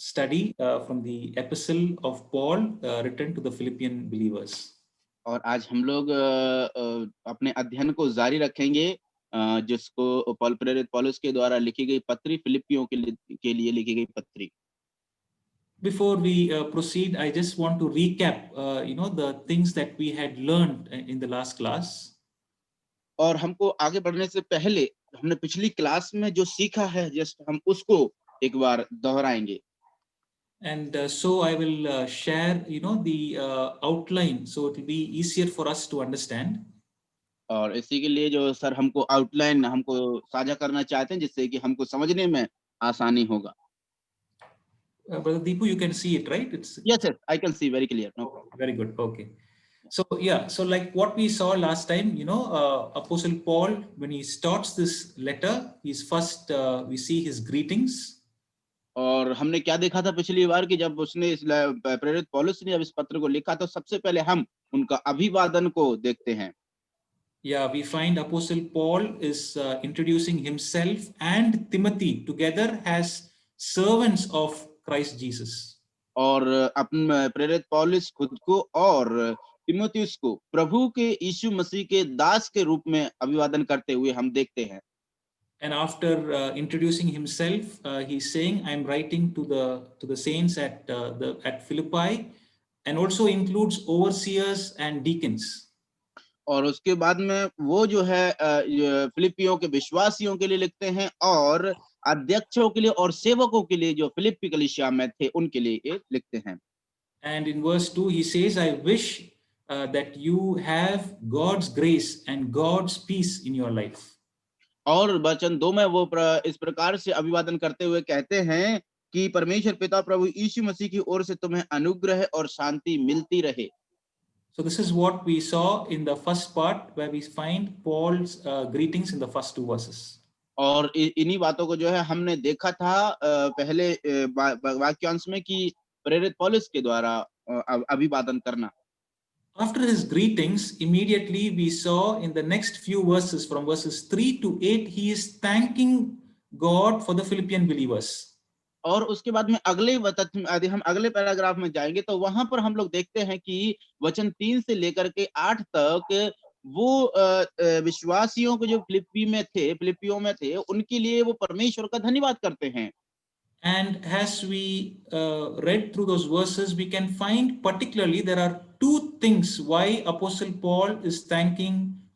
study from the epistle of Paul written to the Philippian believers. और आज हम लोग अपने अध्ययन को जारी रखेंगे, जिसको प्रेरित पौलुस के द्वारा लिखी गई पत्री, फिलिपियों के लिए लिखी गई पत्री। Before we proceed, I just want to recap, the things that we had learned in the last class. और हमको आगे बढ़ने से पहले हमने पिछली क्लास में जो सीखा है, जस्ट हम उसको एक बार दोहराएंगे। And so I will share, the outline, so it will be easier for us to understand. और इसी के लिए जो सर हमको आउटलाइन हमको साझा करना चाहते हैं, जिससे कि हमको समझने में आसानी होगा। Brother Deepu, you can see it, right? Yes, I can see very clear. No problem. Very good. Okay. So so like what we saw last time, Apostle Paul, when he starts this letter, he's first we see his greetings. और हमने क्या देखा था पिछली बार कि जब उसने प्रेरित पौलुस ने जब इस पत्र को लिखा तो सबसे पहले हम उनका अभिवादन को देखते हैं। Yeah, we find Apostle Paul is introducing himself and Timothy together as servants of Christ Jesus. और अपन प्रेरित पौलुस खुद को और तिमोथियुस को प्रभु के यीशु मसीह के दास के रूप में अभिवादन करते हुए हम देखते हैं। And after introducing himself, he's saying, "I'm writing to the saints at Philippi," and also includes overseers and deacons. और उसके बाद में वो जो है फिलिपियों के विश्वासियों के लिए लिखते हैं और अध्यक्षों के लिए और सेवकों के लिए जो फिलिप्पी कलीसिया में थे उनके लिए लिखते हैं। And in verse 2 he says, "I wish that you have God's grace and God's peace in your life." और वचन 2 में वो इस प्रकार से अभिवादन करते हुए कहते हैं कि परमेश्वर पिता प्रभु यीशु मसीह की ओर से तुम्हें अनुग्रह और शांति मिलती रहे। So this is what we saw in the first part, where we find Paul's greetings in the first 2 verses. और इन्हीं बातों को जो है हमने देखा था पहले वाक्यांश में कि प्रेरित पौलुस के द्वारा अभिवादन करना। After his greetings, immediately we saw in the next few verses, from verses 3 to 8, he is thanking God for the Philippian believers. और उसके बाद में यदि हम अगले पैराग्राफ में जाएंगे तो वहां पर हम लोग देखते हैं कि वचन 3 से लेकर के 8 तक वो विश्वासियों को जो फिलिपियों में थे उनके लिए वो परमेश्वर का धन्यवाद करते हैं। And as we read through those verses, we can find particularly there are 2 things why Apostle Paul is thanking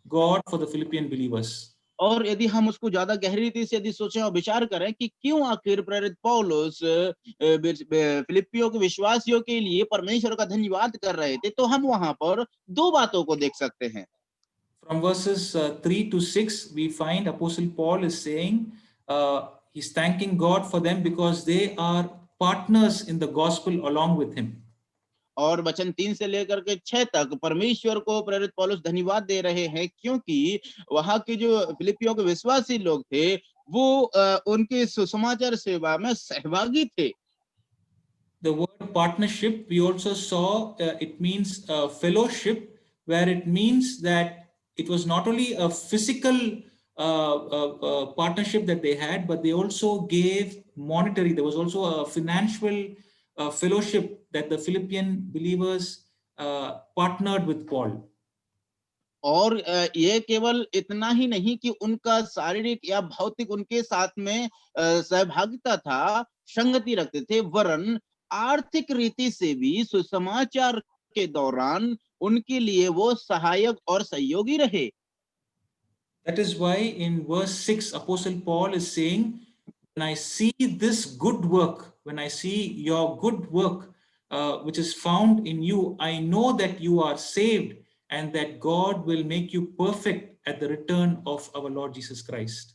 God for the Philippian believers. और यदि हम उसको ज्यादा गहरी रीति से यदि सोचें और विचार करें कि क्यों आखिर प्रेरित पौलुस फिलिपियों के विश्वासियों के लिए परमेश्वर का धन्यवाद कर रहे थे, तो हम वहां पर 2 बातों को देख सकते हैं। From verses 3 to 6, we find Apostle Paul is saying he's thanking God for them because they are partners in the gospel along with him. और वचन 3 से लेकर के 6 तक परमेश्वर को प्रेरित पौलुस धन्यवाद दे रहे हैं, क्योंकि वहां के जो फिलिपियों के विश्वासी लोग थे वो उनके सुसमाचार सेवा में सहभागी थे। The word partnership, we also saw it means fellowship, where it means that it was not only a physical partnership that they had, but they also gave monetary. There was also a financial fellowship that the Philippian believers partnered with Paul. और ये केवल इतना ही नहीं कि उनका शारीरिक या भौतिक उनके साथ में सहभागिता था, संगति रखते थे, वरन आर्थिक रीति से भी सुसमाचार के दौरान उनके लिए वो सहायक और सहयोगी रहे। That is why in verse 6 Apostle Paul is saying, when I see this good work, when I see your good work which is found in you, I know that you are saved and that God will make you perfect at the return of our Lord Jesus Christ.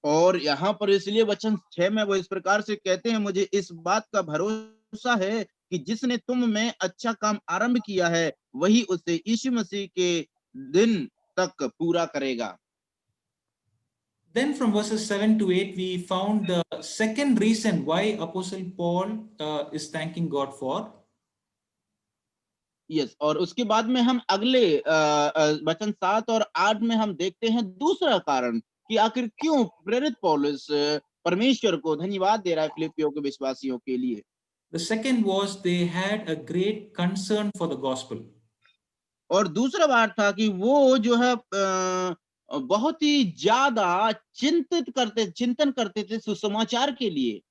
और यहाँ पर इसलिए वचन 6 में वो इस प्रकार से कहते हैं, मुझे इस बात का भरोसा है कि जिसने तुम में अच्छा काम आरंभ किया है वही उसे यीशु मसीह के दिन तक पूरा करेगा। Then from verses 7 to 8 we found the second reason why Apostle Paul is thanking God for. Yes, और उसके बाद में हम अगले वचन 7 और 8 में हम देखते हैं दूसरा कारण कि आखिर क्यों प्रेरित पौलुस परमेश्वर को धन्यवाद दे रहा है फिलिपियों के विश्वासियों के लिए। The second was they had a great concern for the gospel. और दूसरा बात था कि वो जो है बहुत ही ज्यादा चिंतन करते थे सुसमाचार के लिए।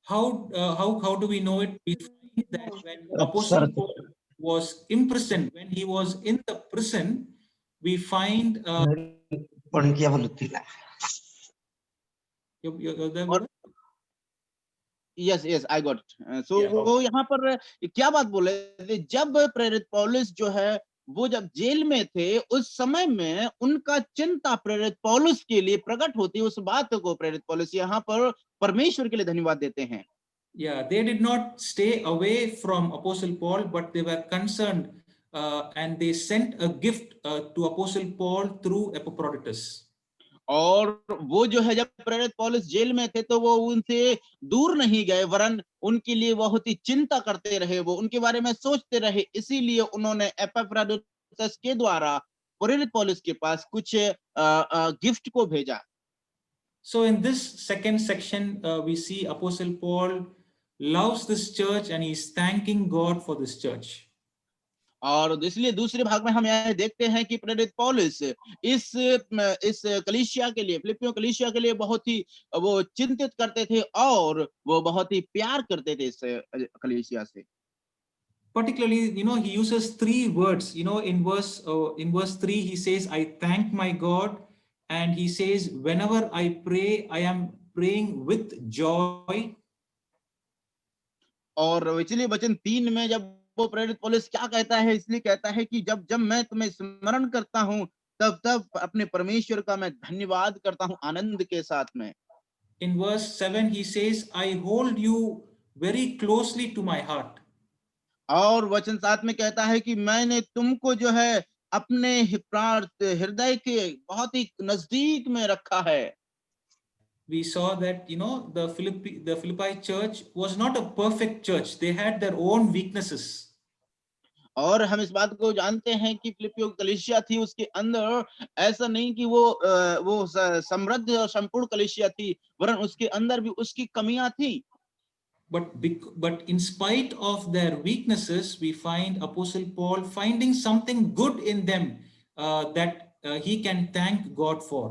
How do we know it? We find that when Apostle sir Paul was imprisoned, when he was in the prison, we find पण क्या बोलती है you're there, और brother? Yes yes I got so Yeah, वो यहाँ पर क्या बात बोले थे, जब प्रेरित पौलुस जो है वो जब जेल में थे, उस समय में उनका चिंता प्रेरित पौलुस के लिए प्रकट होती है। उस बात को प्रेरित पौलुस यहाँ पर परमेश्वर के लिए धन्यवाद देते हैं। Yeah, they did not stay away from Apostle Paul, but they were concerned and they sent a gift to Apostle Paul through Epaphroditus. और वो जो है जब प्रेरित पौलुस जेल में थे तो वो उनसे दूर नहीं गए, वरन उनके लिए बहुत ही चिंता करते रहे, वो उनके बारे में सोचते रहे। इसीलिए उन्होंने एपैफ्राडिटस के द्वारा प्रेरित पौलुस के पास कुछ गिफ्ट को भेजा। So in this second section, we see Apostle Paul loves this church and he's thanking God for this church. और इसलिए दूसरे भाग में हम यह देखते हैं कि प्रेरित पौलुस इस कलीसिया के लिए, फिलिप्पियों कलीसिया के लिए बहुत ही वो चिंतित करते थे और वो बहुत ही प्यार करते थे इस कलीसिया से। Particularly, he uses three words. In verse 3, he says, "I thank my God," and he says, "Whenever I pray, I am praying with joy." और इसलिए वचन 3 में जब वो प्रेरित पौलुस क्या कहता है, इसलिए कहता है कि जब जब मैं तुम्हें स्मरण करता हूं, तब तब अपने परमेश्वर का मैं धन्यवाद करता हूं आनंद के साथ में। In verse 7, he says, "I hold you very closely to my heart." और वचन 7 में कहता है कि मैंने तुमको जो है अपने हृदय के बहुत ही नजदीक में रखा है। We saw that the Philippi church was not a perfect church. They had their own weaknesses. और हम इस बात को जानते हैं कि फिलिप्पियों कलीसिया थी, उसके अंदर ऐसा नहीं कि वो समृद्ध और संपूर्ण कलीसिया थी, वरन उसके अंदर भी उसकी कमियां थी। But in spite of their weaknesses, we find Apostle Paul finding something good in them that he can thank God for.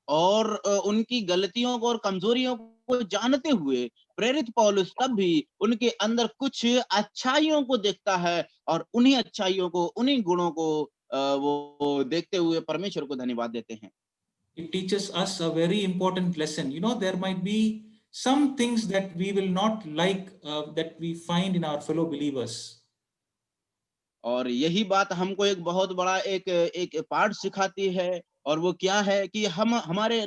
और उनकी गलतियों को और कमजोरियों को जानते हुए प्रेरित पौलुस तब भी उनके अंदर कुछ अच्छाइयों को देखता है और उन्हीं अच्छाइयों को, उन्हीं गुणों को वो देखते हुए परमेश्वर को धन्यवाद देते हैं। It teaches us a very important lesson. There might be some things that we will not like that we find in our fellow believers. और यही बात हमको एक बहुत बड़ा एक पाठ सिखाती है, और वो क्या है कि हम हमारे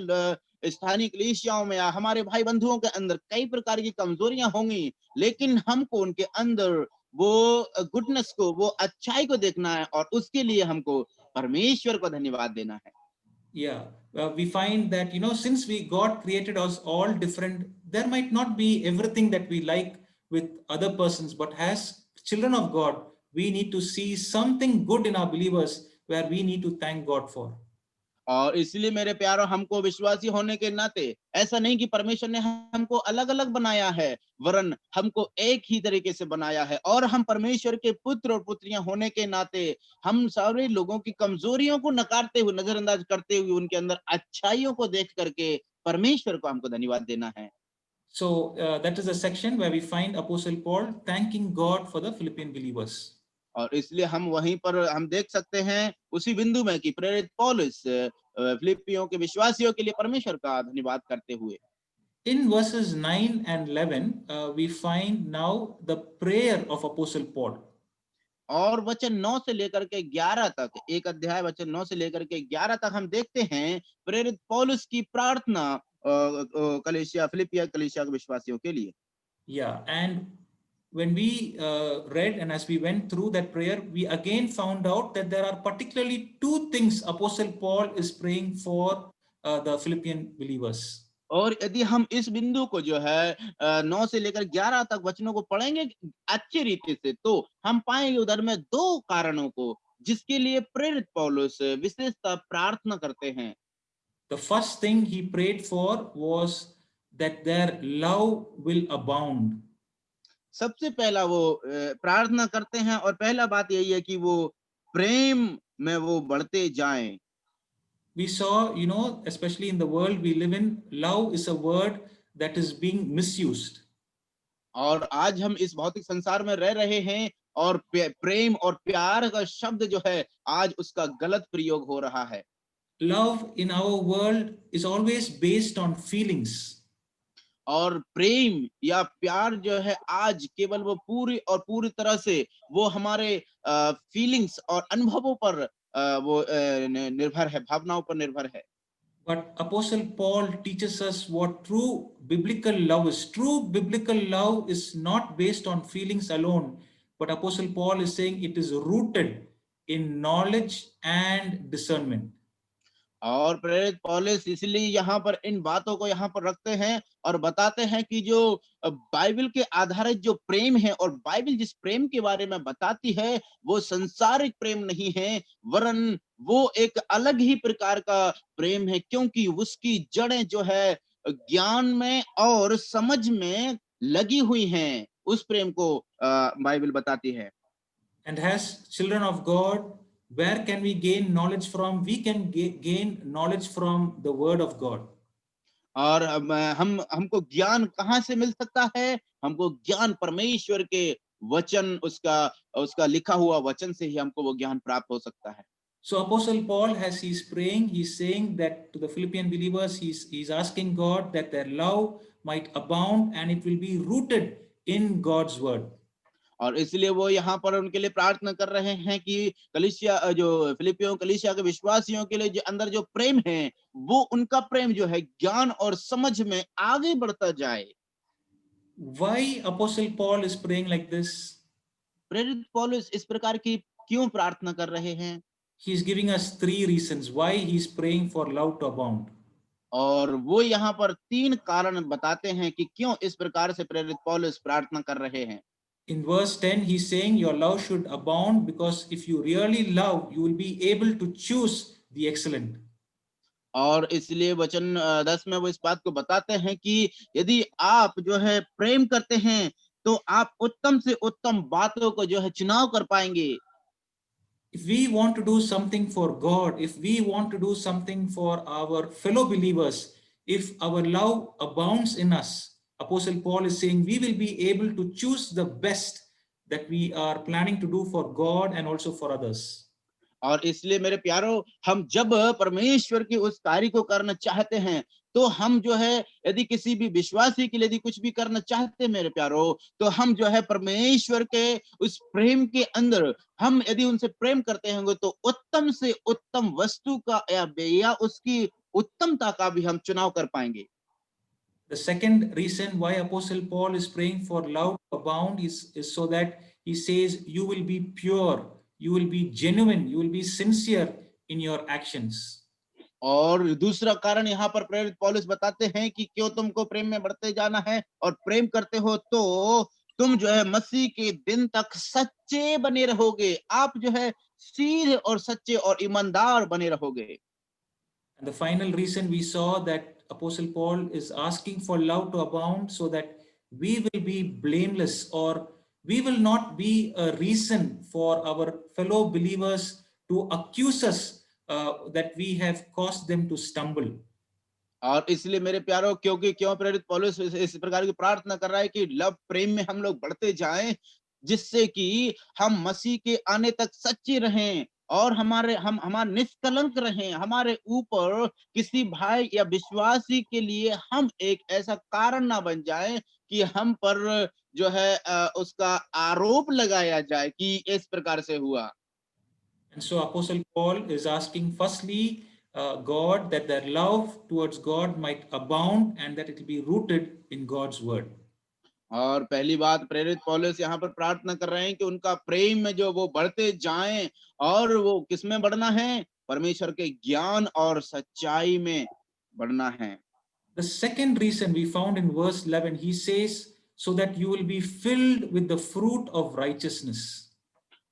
स्थानीय कलीसियाओं में या हमारे भाई बंधुओं के अंदर कई प्रकार की कमजोरियां होंगी, लेकिन हमको उनके अंदर वो गुडनेस को, वो अच्छाई को देखना है और उसके लिए हमको परमेश्वर को धन्यवाद देना है। Yeah, we find that since God created us all different, there might not be everything that we like with other persons, but as children of God, we need to see something good in our believers where we need to thank God for. और इसलिए मेरे प्यारों, हमको विश्वासी होने के नाते ऐसा नहीं कि परमेश्वर ने हमको अलग अलग बनाया है, वरन हमको एक ही तरीके से बनाया है। और हम परमेश्वर के पुत्र और पुत्रियां होने के नाते हम सारे लोगों की कमजोरियों को नकारते हुए, नजरअंदाज करते हुए, उनके अंदर अच्छाइयों को देख करके परमेश्वर को हमको धन्यवाद देना है। So that is a section where we find Apostle Paul thanking God for the Philippian believers. और इसलिए हम वहीं पर हम देख सकते हैं उसी बिंदु में कि प्रेरित पौलुस फिलिप्पियों के विश्वासियों के लिए परमेश्वर का धन्यवाद करते हुए। In verses 9 and 11, we find now the prayer of Apostle Paul. और वचन 9 से लेकर के 11 तक, एक अध्याय वचन 9 से लेकर के 11 तक हम देखते हैं प्रेरित पौलुस की प्रार्थना कलीसिया, फिलिपिया कलीसिया के विश्वासियों के लिए। Yeah, and when we read and as we went through that prayer, we again found out that there are particularly two things Apostle Paul is praying for the Philippian believers. और यदि हम इस बिंदु को जो है 9 से लेकर 11 तक वचनों को पढ़ेंगे अच्छी रीति से, तो हम पाएंगे उधर में दो कारणों को जिसके लिए प्रेरित पौलुस विशेषतः प्रार्थना करते हैं। The first thing he prayed for was that their love will abound. सबसे पहला वो प्रार्थना करते हैं और पहला बात यही है कि वो प्रेम में वो बढ़ते जाएं। We saw, especially in the world we live in, love is a word that is being misused. और आज हम इस भौतिक संसार में रह रहे हैं और प्रेम और प्यार का शब्द जो है आज उसका गलत प्रयोग हो रहा है। Love in our world is always based on feelings. और प्रेम या प्यार जो है आज केवल वो पूरी और पूरी तरह से वो हमारे फीलिंग्स और अनुभवों पर वो निर्भर है, भावनाओं पर निर्भर है। But Apostle Paul teaches us what true biblical love is. True biblical love is not based on feelings alone, but Apostle Paul is saying it is rooted in knowledge and discernment. और प्रेरित पौलुस इसलिए यहाँ पर इन बातों को यहाँ पर रखते हैं और बताते हैं कि जो बाइबल के आधारित जो प्रेम है और बाइबल जिस प्रेम के बारे में बताती है वो संसारिक प्रेम नहीं है, वरन वो एक अलग ही प्रकार का प्रेम है, क्योंकि उसकी जड़ें जो है ज्ञान में और समझ में लगी हुई हैं। उस प्रेम को बाइबल बताती है। And as children of God, where can we gain knowledge from? We can gain knowledge from the Word of God. और हमको ज्ञान कहाँ से मिल सकता है? हमको ज्ञान परमेश्वर के वचन, उसका उसका लिखा हुआ वचन से ही हमको वो ज्ञान प्राप्त हो सकता है। So Apostle Paul, as he's praying, he's saying that to the Philippian believers, he's asking God that their love might abound and it will be rooted in God's word. और इसलिए वो यहाँ पर उनके लिए प्रार्थना कर रहे हैं कि कलीसिया जो फिलिपियों कलीसिया के विश्वासियों के लिए जो अंदर जो प्रेम है, वो उनका प्रेम जो है ज्ञान और समझ में आगे बढ़ता जाए। Why Apostle Paul is praying like this? प्रेरित पौलुस इस प्रकार की क्यों प्रार्थना कर रहे हैं? He's giving us 3 reasons why he's praying for love to abound. और वो यहाँ पर 3 कारण बताते हैं कि क्यों इस प्रकार से प्रेरित पौलुस प्रार्थना कर रहे हैं। In verse 10, he's saying your love should abound because if you really love, you will be able to choose the excellent. और इसलिए वचन 10 में वो इस बात को बताते हैं कि यदि आप जो है प्रेम करते हैं तो आप उत्तम से उत्तम बातों को जो है चुनाव कर पाएंगे। If we want to do something for God, if we want to do something for our fellow believers, if our love abounds in us, Apostle Paul is saying we will be able to choose the best that we are planning to do for God and also for others. और इसलिए मेरे प्यारो, हम जब परमेश्वर की उस कार्य को करना चाहते हैं तो हम जो है यदि किसी भी विश्वासी के लिए यदि कुछ भी करना चाहते हैं मेरे प्यारो, तो हम जो है परमेश्वर के उस प्रेम के अंदर हम यदि उनसे प्रेम करते होंगे तो उत्तम से उत्तम वस्तु का या उसकी उत्तमता का भी हम चुनाव कर पाएंगे। The second reason why Apostle Paul is praying for love to abound is so that he says you will be pure, you will be genuine, you will be sincere in your actions. और दूसरा कारण यहाँ पर प्रेरित पौलुस बताते हैं कि क्यों तुमको प्रेम में बढ़ते जाना है और प्रेम करते हो तो तुम जो है मसीह के दिन तक सच्चे बने रहोगे। आप जो है सीधे और सच्चे और ईमानदार बने रहोगे। And the final reason we saw that Apostle Paul is asking for love to abound so that we will be blameless, or we will not be a reason for our fellow believers to accuse us that we have caused them to stumble. और इसलिए मेरे प्यारो, क्योंकि क्यों प्रेरित पौलुस इस प्रकार की प्रार्थना कर रहा है कि लव प्रेम में हम लोग बढ़ते जाएं, जिससे कि हम मसीह के आने तक सच्चे रहें और हमारे निष्कलंक रहें। हमारे ऊपर किसी भाई या विश्वासी के लिए हम एक ऐसा कारण ना बन जाए कि हम पर जो है उसका आरोप लगाया जाए कि इस प्रकार से हुआ। And so Apostle Paul is asking firstly God that their love towards God might abound and that it will be rooted in God's word. और पहली बात प्रेरित पौलुस यहाँ पर प्रार्थना कर रहे हैं कि उनका प्रेम में जो वो बढ़ते जाएं, और वो किसमें बढ़ना है? परमेश्वर के ज्ञान और सच्चाई में बढ़ना है। The second reason we found in verse 11, he says, so that you will be filled with the fruit of righteousness.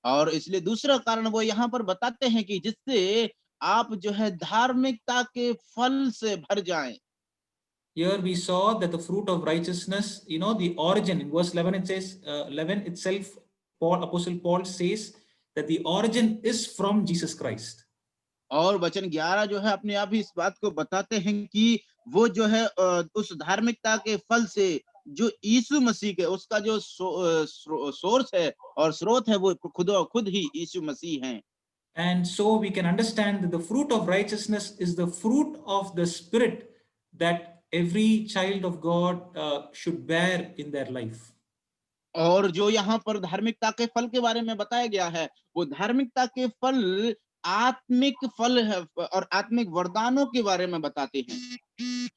और इसलिए दूसरा कारण वो यहाँ पर बताते हैं कि जिससे आप जो है धार्मिकता के फल से भर जाएं। Here we saw that the fruit of righteousness, the origin in verse 11, it says, 11 itself, Apostle Paul says that the origin is from Jesus Christ. और वचन 11 जो है अपने आप ही इस बात को बताते हैं कि वो जो है उस धार्मिकता के फल से जो यीशु मसीह के उसका जो सोर्स है और स्रोत है वो खुद ही यीशु मसीह हैं। And so we can understand that the fruit of righteousness is the fruit of the Spirit that every child of God should bear in their life. और जो यहाँ पर धार्मिकता के फल के बारे में बताया गया है वो धार्मिकता के फल आत्मिक फल है और आत्मिक वरदानों के बारे में बताते हैं।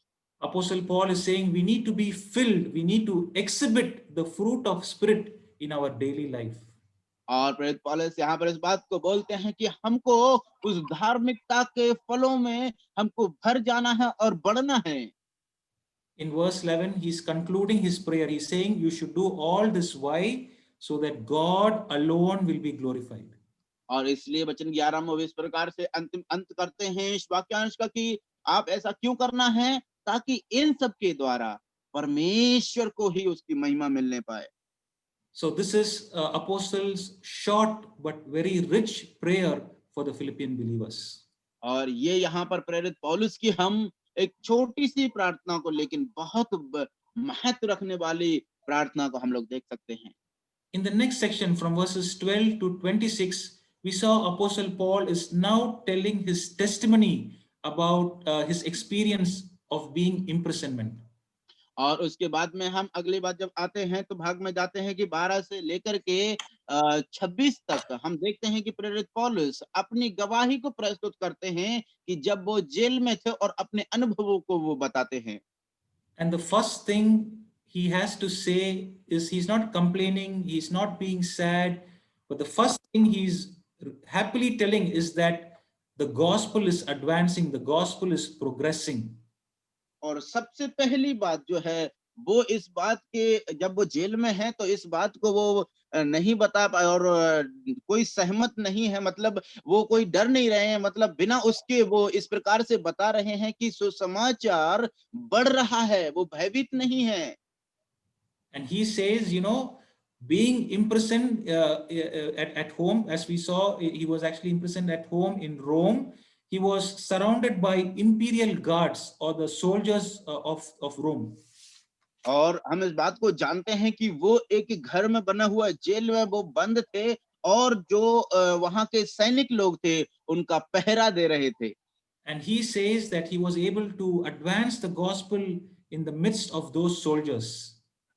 Apostle Paul is saying we need to be filled, we need to exhibit the fruit of Spirit in our daily life. और प्रेरित पौलुस यहाँ पर इस बात को बोलते हैं कि हमको उस धार्मिकता के फलों में हमको भर जाना है और बढ़ना है। In verse 11, he's concluding his prayer. He's saying you should do all this. Why? So that God alone will be glorified. और इसलिए वचन 11 में इस प्रकार से अंत करते हैं इस वाक्यांश का कि आप ऐसा क्यों करना है ताकि इन सब के द्वारा परमेश्वर को ही उसकी महिमा मिलने पाए। So this is Apostle's short but very rich prayer for the Philippian believers. और ये यहाँ पर प्रेरित पौलुस की हम एक छोटी सी प्रार्थना को लेकिन बहुत महत्व रखने वाली प्रार्थना को हम लोग देख सकते हैं। In the next section from verses 12 to 26, we saw Apostle Paul is now telling his testimony about his experience of being imprisonment. और उसके बाद में हम अगली बात जब आते हैं तो भाग में जाते हैं कि 12 से लेकर के 26 तक हम देखते हैं कि प्रेरित पौलुस अपनी गवाही को प्रस्तुत करते हैं कि जब वो जेल में थे और अपने अनुभवों को वो बताते हैं। And the first thing he has to say is he's not complaining, he's not being sad, but the first thing he's happily telling is that the gospel is advancing, the gospel is progressing. और सबसे पहली बात जो है वो इस बात के जब वो जेल में है तो इस बात को वो नहीं बता पाए और कोई सहमत नहीं है, मतलब वो कोई डर नहीं रहे हैं, मतलब बिना उसके वो इस प्रकार से बता रहे हैं कि सुसमाचार बढ़ रहा है, वो भयभीत नहीं है। And he says, being imprisoned at home, as we saw, he was actually imprisoned at home in Rome. He was surrounded by imperial guards or the soldiers of Rome. और हम इस बात को जानते हैं कि वो एक घर में बना हुआ जेल में वो बंद थे और जो वहां के सैनिक लोग थे उनका पहरा दे रहे थे। And he says that he was able to advance the gospel in the midst of those soldiers.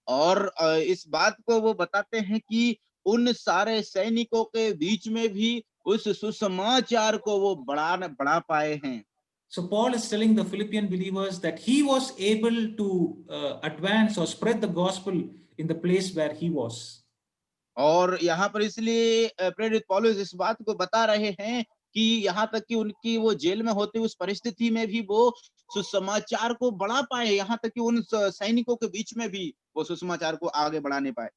और इस बात को वो बताते हैं कि उन सारे सैनिकों के बीच में भी उस सुसमाचार को वो बढ़ा पाए हैं। So Paul is telling the Philippian believers that he was able to advance or spread the gospel in the place where he was. और यहाँ पर इसलिए प्रेरित पौलुस इस बात को बता रहे हैं कि यहाँ तक कि उनकी वो जेल में होते उस परिस्थिति में भी वो सुसमाचार को बढ़ा पाए, यहाँ तक कि उन सैनिकों के बीच में भी वो सुसमाचार को आगे बढ़ाने पाए।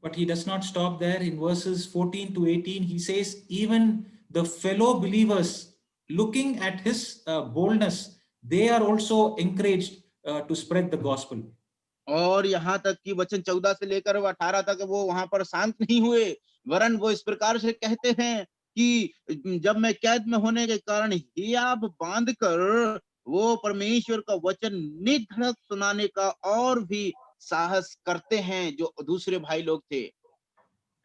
But he does not stop there. In verses 14 to 18, he says, even the fellow believers, looking at his boldness, they are also encouraged to spread the gospel. और यहाँ तक कि वचन 14 से लेकर 18 तक वो वहां पर शांत नहीं हुए, वरन वो इस प्रकार से कहते हैं कि जब मैं कैद में होने के कारण हियाब बांधकर वो परमेश्वर का वचन निधड़क सुनाने का और भी साहस करते हैं जो दूसरे भाई लोग थे।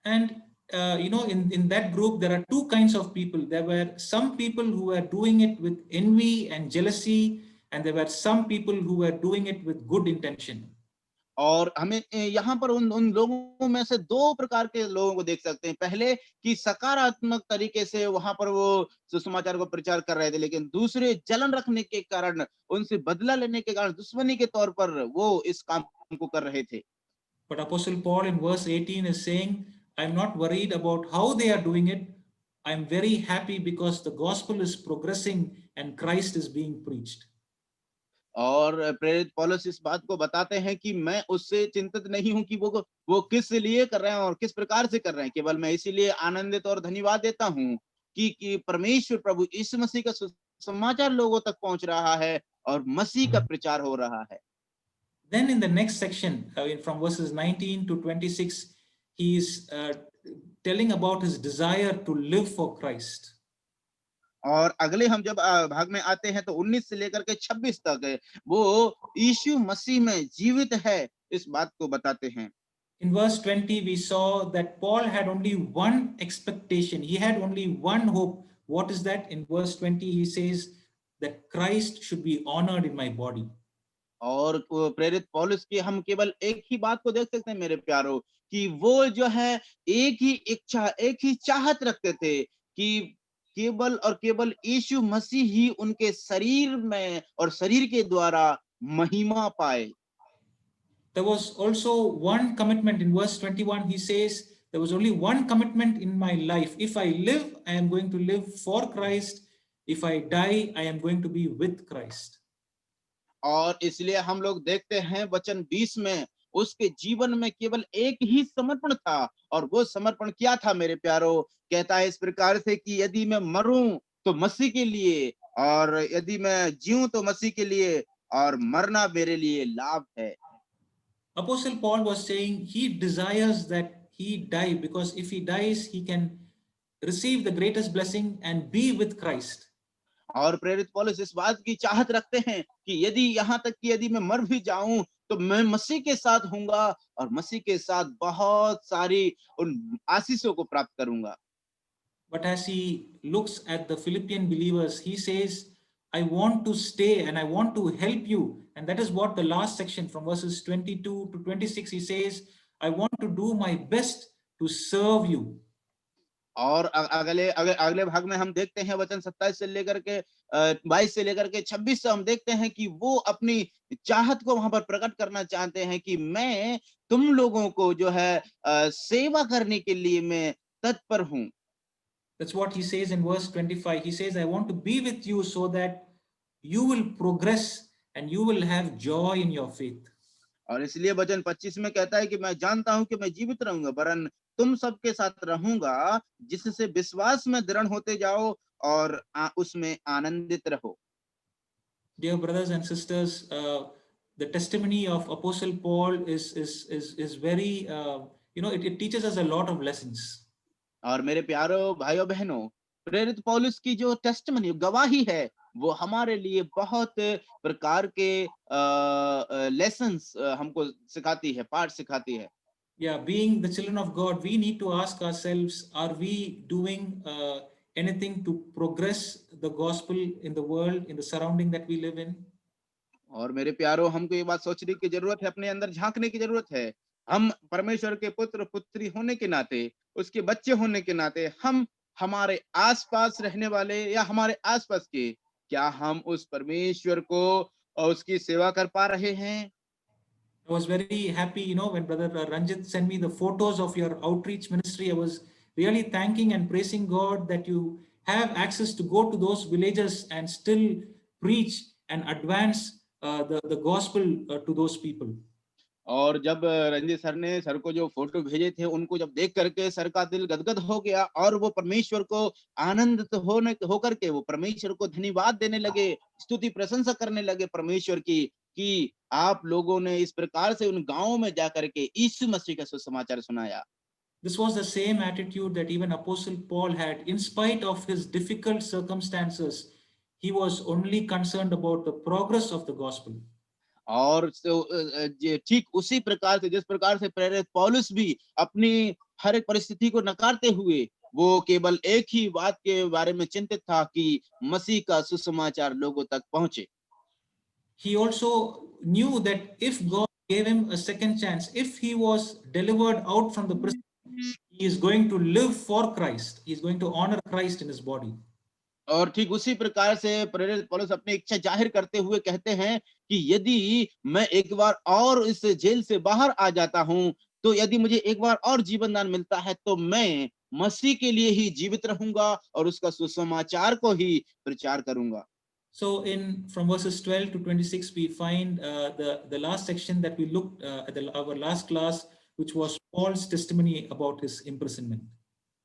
And in that group there are two kinds of people. There were some people who were doing it with envy and jealousy, and there were some people who were doing it with good intention. और हमें यहाँ पर उन लोगों में से दो प्रकार के लोगों को देख सकते हैं। पहले कि सकारात्मक तरीके से वहां पर वो सुसमाचार को प्रचार कर रहे थे, लेकिन दूसरे जलन रखने के कारण, उनसे बदला लेने के कारण, दुश्मनी के तौर पर वो इस काम को कर रहे थे। But Apostle Paul in verse 18 is saying, I'm not worried about how they are doing it. I'm very happy because the gospel is progressing and Christ is being preached. और प्रेरित पौलुस इस बात को बताते हैं कि मैं उससे चिंतित नहीं हूं कि वो किस लिए कर रहे हैं और किस प्रकार से कर रहे हैं, केवल मैं इसीलिए आनंदित और धन्यवाद देता हूं कि परमेश्वर प्रभु यीशु मसीह का समाचार लोगों तक पहुंच रहा है और मसीह का प्रचार हो रहा है। Then in the next section, from verses 19 to 26, he is telling about his desire to live for Christ. और अगले हम जब भाग में आते हैं तो 19 से लेकर के 26 तक है, वो यीशु मसीह में जीवित है, इस बात को बताते हैं। In verse 20, we saw that Paul had only one expectation. He had only one hope. What is that? In verse 20, he says that Christ should be honored in my body. और प्रेरित पौलुस की हम केवल एक ही बात को देख सकते हैं मेरे प्यारो, कि वो जो है एक ही इच्छा, एक ही चाहत रखते थे कि केवल और केवल यीशु मसीह ही उनके शरीर में और शरीर के द्वारा महिमा पाए। There was also one commitment in verse 21. He says, there was only one commitment in my life. If I live, I am going to live for Christ. If I die, I am going to be with Christ. और इसलिए हम लोग देखते हैं वचन 20 में उसके जीवन में केवल एक ही समर्पण था, और वो समर्पण क्या था मेरे प्यारो? कहता है इस प्रकार से कि यदि मैं मरूं तो मसीह के लिए, और यदि मैं जीऊं तो मसीह के लिए, और मरना मेरे लिए लाभ है। Apostle Paul was saying he desires that he die, because if he dies, he can receive the greatest blessing and be with Christ. और प्रेरित पौलुस इस बात की चाहत रखते हैं कि यदि यहाँ तक कि यदि मैं मर भी जाऊं तो मैं मसीह के साथ हूंगा, और मसीह के साथ बहुत सारी उन आशीषों को प्राप्त करूंगा। But as he looks at the Philippian believers, he says, I want to stay and I want to help you. And that is what the last section from verses 22 to 26, he says, I want to do my best to serve you. और अगले भाग में हम देखते हैं वचन 27 से लेकर के 22 से लेकर के 26 से हम देखते हैं कि वो अपनी चाहत को वहां पर प्रकट करना चाहते हैं कि मैं तुम लोगों को जो है सेवा करने के लिए मैं तत्पर हूं। That's what he says in verse 25. He says, I want to be with you so that you will progress and you will have joy in your faith. और इसलिए वचन 25 में कहता है कि मैं जानता हूं कि मैं जीवित रहूंगा, वरन तुम सबके साथ रहूंगा, जिससे विश्वास में दृढ़ होते जाओ और उसमें आनंदित रहो। Dear brothers and sisters, the testimony of Apostle Paul is very, it teaches us a lot of lessons. और मेरे प्यारो भाइयों बहनों, प्रेरित पौलुस की जो टेस्टिमनी गवाही है, वो हमारे लिए बहुत प्रकार के लेसन्स हमको सिखाती है, पाठ सिखाती है। Yeah, being the children of God, we need to ask ourselves, are we doing anything to progress the gospel in the world, in the surrounding that we live in? और मेरे प्यारो, हमको ये बात सोचने की जरूरत है, अपने अंदर झांकने की जरूरत है। हम परमेश्वर के पुत्र पुत्री होने के नाते, उसके बच्चे होने के नाते, हम हमारे आसपास रहने वाले या हमारे आसपास के, क्या हम उस परमेश्वर को और उसकी सेवा कर पा रहे हैं? I was very happy, when Brother Ranjit sent me the photos of your outreach ministry. I was really thanking and praising God that you have access to go to those villages and still preach and advance the gospel to those people. और जब Ranjit sir ने sir को जो photo भेजे थे, उनको जब देख करके सर का दिल गदगद हो गया, और वो परमेश्वर को आनंदित होकर के वो परमेश्वर को धन्यवाद देने लगे, स्तुति प्रशंसा करने लगे परमेश्वर की, कि आप लोगों ने इस प्रकार से उन गांवों में जाकर के यीशु मसीह का सुसमाचार सुनाया। This was the same attitude that even Apostle Paul had. In spite of his difficult circumstances, he was only concerned about the progress of the gospel. और ठीक उसी प्रकार से, जिस प्रकार से प्रेरित पौलुस भी अपनी हर एक परिस्थिति को नकारते हुए, वो केवल एक ही बात के बारे में चिंतित था कि मसीह का सुसमाचार लोगों तक पहुंचे। He also knew that if God gave him a second chance, if he was delivered out from the prison, he is going to live for Christ. He is going to honor Christ in his body. और ठीक उसी प्रकार से प्रेरित पौलुस अपनी इच्छा जाहिर करते हुए कहते हैं कि यदि मैं एक बार और इस जेल से बाहर आ जाता हूं, तो यदि मुझे एक बार और जीवन दान मिलता है, तो मैं मसीह के लिए ही जीवित रहूंगा और उसका सुसमाचार को ही प्रचार करूंगा। So from verses 12 to 26, we find the last section that we looked at our last class, which was Paul's testimony about his imprisonment.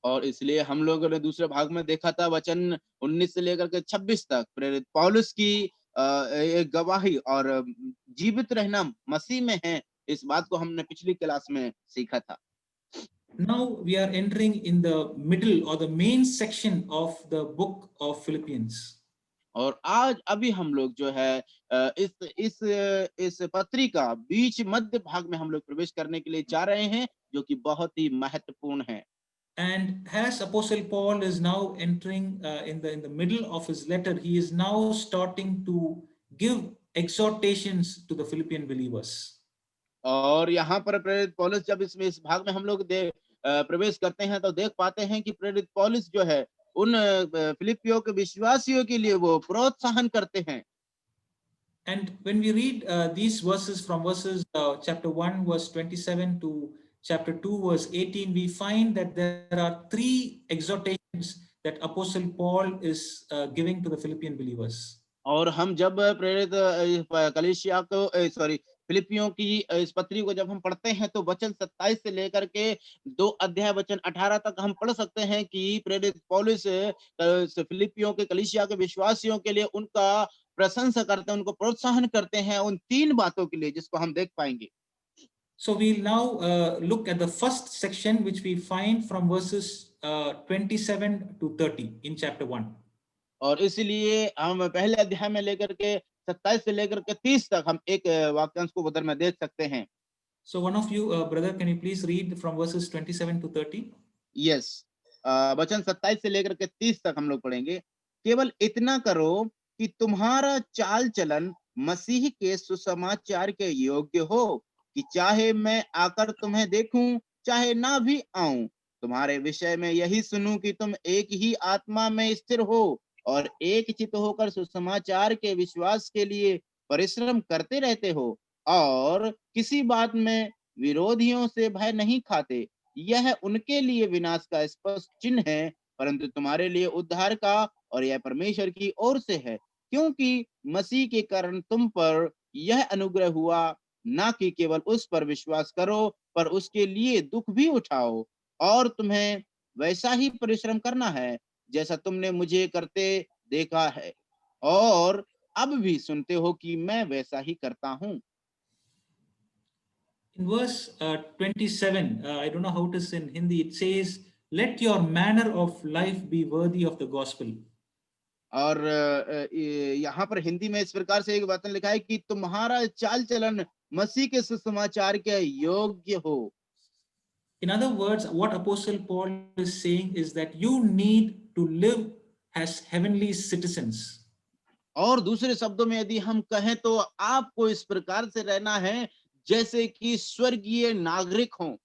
और इसलिए हम लोगों ने दूसरे भाग में देखा था वचन 19 से लेकर के 26 तक प्रेरित पौलुस की एक गवाही और जीवित रहना मसीह में है, इस बात को हमने पिछली क्लास में सीखा था। Now we are entering in the middle or the main section of the book of Philippians. और आज अभी हम लोग जो है इस पत्री का बीच मध्य भाग में हम लोग प्रवेश करने के लिए जा रहे हैं, जो कि बहुत ही महत्वपूर्ण है। And as Apostle Paul is now entering in the middle of his letter, he is now starting to give exhortations to the Philippian believers. और यहाँ पर प्रेरित पौलुस जब इसमें इस भाग में हम लोग प्रवेश करते हैं तो देख पाते हैं कि प्रेरित पौलुस जो है उन फिलिपियों के विश्वासियों के लिए वो प्रोत्साहन करते हैं। And when we read these verses from verses chapter 1 verse 27 to chapter 2 verse 18, we find that there are three exhortations that Apostle Paul is giving to the Philippian believers. और हम जब प्रेरित कलीसिया को फिलिपियों की इस पत्री को जब हम पढ़ते हैं तो वचन 27 से लेकर के 2 अध्याय वचन 18 तक हम पढ़ सकते हैं कि प्रेरित पौलुस फिलिपियों के कलीसिया के विश्वासियों के लिए उनका प्रशंसा करते हैं, उनको प्रोत्साहन करते हैं उन 3 बातों के लिए, जिसको हम देख पाएंगे। So we'll now look at the first section, which we find from verses 27 to 30 in chapter 1. और इसलिए हम पहले अध्याय में लेकर के 27 से लेकर के 30 तक हम एक वाक्यांश को उधर में देख सकते हैं। So one of you, brother, can you please read from verses 27 to 30? Yes, वचन 27 से लेकर के 30 तक हम लोग पढ़ेंगे। केवल इतना करो कि तुम्हारा चाल चलन मसीह के सुसमाचार के योग्य हो, कि चाहे मैं आकर तुम्हें देखूं चाहे ना भी आऊं, तुम्हारे विषय में यही सुनूं कि तुम एक ही आत्मा में स्थिर हो और एक चित्त होकर सुसमाचार के विश्वास के लिए परिश्रम करते रहते हो, और किसी बात में विरोधियों से भय नहीं खाते। यह उनके लिए विनाश का स्पष्ट चिन्ह है, परंतु तुम्हारे लिए उद्धार का, और यह परमेश्वर की ओर से है, क्योंकि मसीह के कारण तुम पर यह अनुग्रह हुआ, ना कि केवल उस पर विश्वास करो पर उसके लिए दुख भी उठाओ। और तुम्हें वैसा ही परिश्रम करना है जैसा तुमने मुझे करते देखा है, और अब भी सुनते हो कि मैं वैसा ही करता हूँ। In verse 27, I don't know how it is in Hindi, it says, let your manner of life be worthy of the gospel. और यहाँ पर हिंदी में इस प्रकार से एक वचन लिखा है कि तुम्हारा चाल चलन मसीह के सुसमाचार के योग्य हो। In other words, what Apostle Paul is saying is that you need to live as heavenly citizens. और दूसरे शब्दों में यदि हम कहें तो आपको इस प्रकार से रहना है जैसे कि स्वर्गीय नागरिक हों।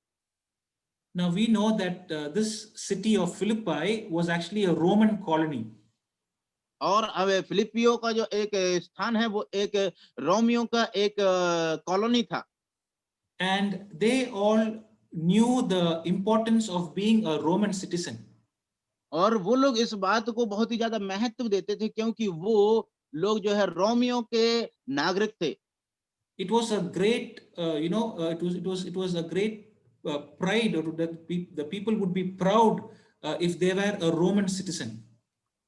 Now we know that this city of Philippi was actually a Roman colony. और अब फिलिपियो का जो एक स्थान है वो एक रोमियो का एक कॉलोनी था। And they all knew the importance of being a Roman citizen. और वो लोग इस बात को बहुत ही ज्यादा महत्व देते थे, क्योंकि वो लोग जो है रोमियो के नागरिक थे। It was a great, it was a great pride, or that the people would be proud if they were a Roman citizen.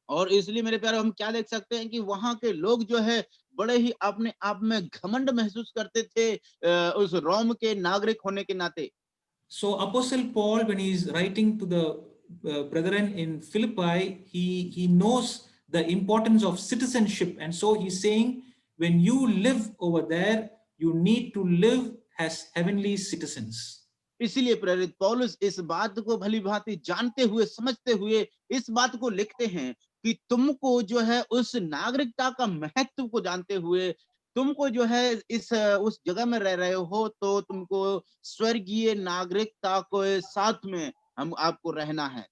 और इसलिए मेरे प्यारे हम क्या देख सकते हैं कि वहां के लोग जो है बड़े ही अपने आप में घमंड महसूस करते थे उस रोम के नागरिक होने के नाते। So Apostle Paul, when he is writing to the brethren in Philippi, he knows the importance of citizenship, and so he's saying, when you live over there, you need to live as heavenly citizens. इसलिए प्रेरित पौलुस इस बात को भली भांति जानते हुए समझते हुए इस बात को लिखते हैं कि तुमको जो है उस नागरिकता का महत्व को जानते हुए तुमको जो है इस उस जगह में रह रहे हो तो तुमको स्वर्गीय नागरिकता को साथ में हम आपको रहना है।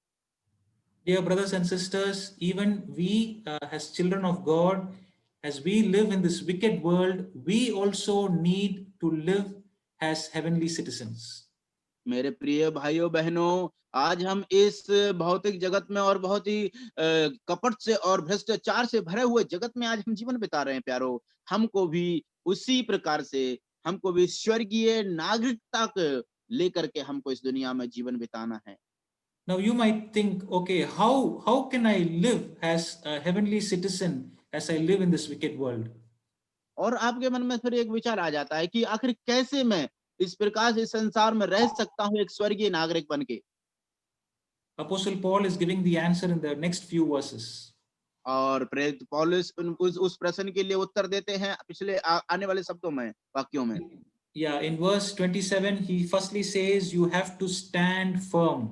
Dear brothers and sisters, even we as children of God, as we live in this wicked world, we also need to live as heavenly citizens. मेरे प्रिय भाइयों बहनों, आज हम इस भौतिक जगत में और बहुत ही कपट से और भ्रष्टाचार से भरे हुए जगत में आज हम जीवन बिता रहे हैं प्यारो। हमको भी उसी प्रकार से हमको भी स्वर्गीय नागरिकता को लेकर के हमको इस दुनिया में जीवन बिताना है। Now you might think, okay, how can I live as a heavenly citizen as I live in this wicked world? और आपके मन में फिर एक विचार आ जाता है कि आखिर कैसे मैं इस प्रकार से इस संसार में रह सकता हूँ एक स्वर्गीय नागरिक बन के। Apostle Paul is giving the answer in the next few verses. और प्रेरित पौलुस उस प्रश्न के लिए उत्तर देते हैं पिछले आने वाले शब्दों में, वाक्यों में। Yeah, in verse 27, he firstly says, you have to stand firm.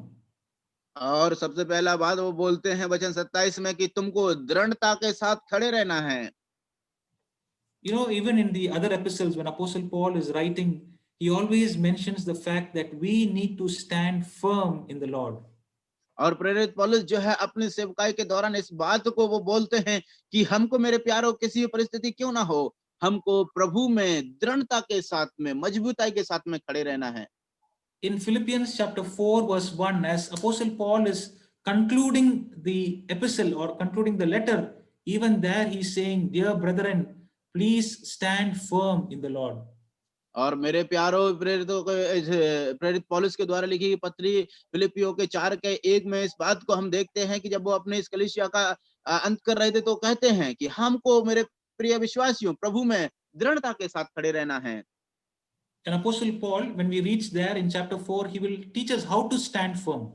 और सबसे पहला बात वो बोलते हैं वचन 27 में कि तुमको दृढ़ता के साथ खड़े रहना है। You know, even in the other epistles, when Apostle Paul is writing, he always mentions the fact that we need to stand firm in the Lord. और प्रेरित पौलुस जो है अपनी सेवकाई के दौरान इस बात को वो बोलते हैं कि हमको मेरे प्यारों किसी भी परिस्थिति क्यों ना हो, हमको प्रभु में दृढ़ता के साथ में मजबूताई के साथ में खड़े रहना है। In Philippians chapter 4, verse 1, as Apostle Paul is concluding the epistle or concluding the letter, even there he's saying, dear brethren, please stand firm in the Lord. और मेरे प्यारों प्रेरित पौलुस के द्वारा लिखी गई पत्री फिलिपियों के 4:1 में इस बात को हम देखते हैं कि जब वो अपने इस कलीसिया का अंत कर रहे थे तो कहते हैं कि हमको मेरे प्रिय विश्वासियों प्रभु में दृढ़ता के साथ खड़े रहना है। And Apostle Paul, when we reach there in chapter 4, he will teach us how to stand firm.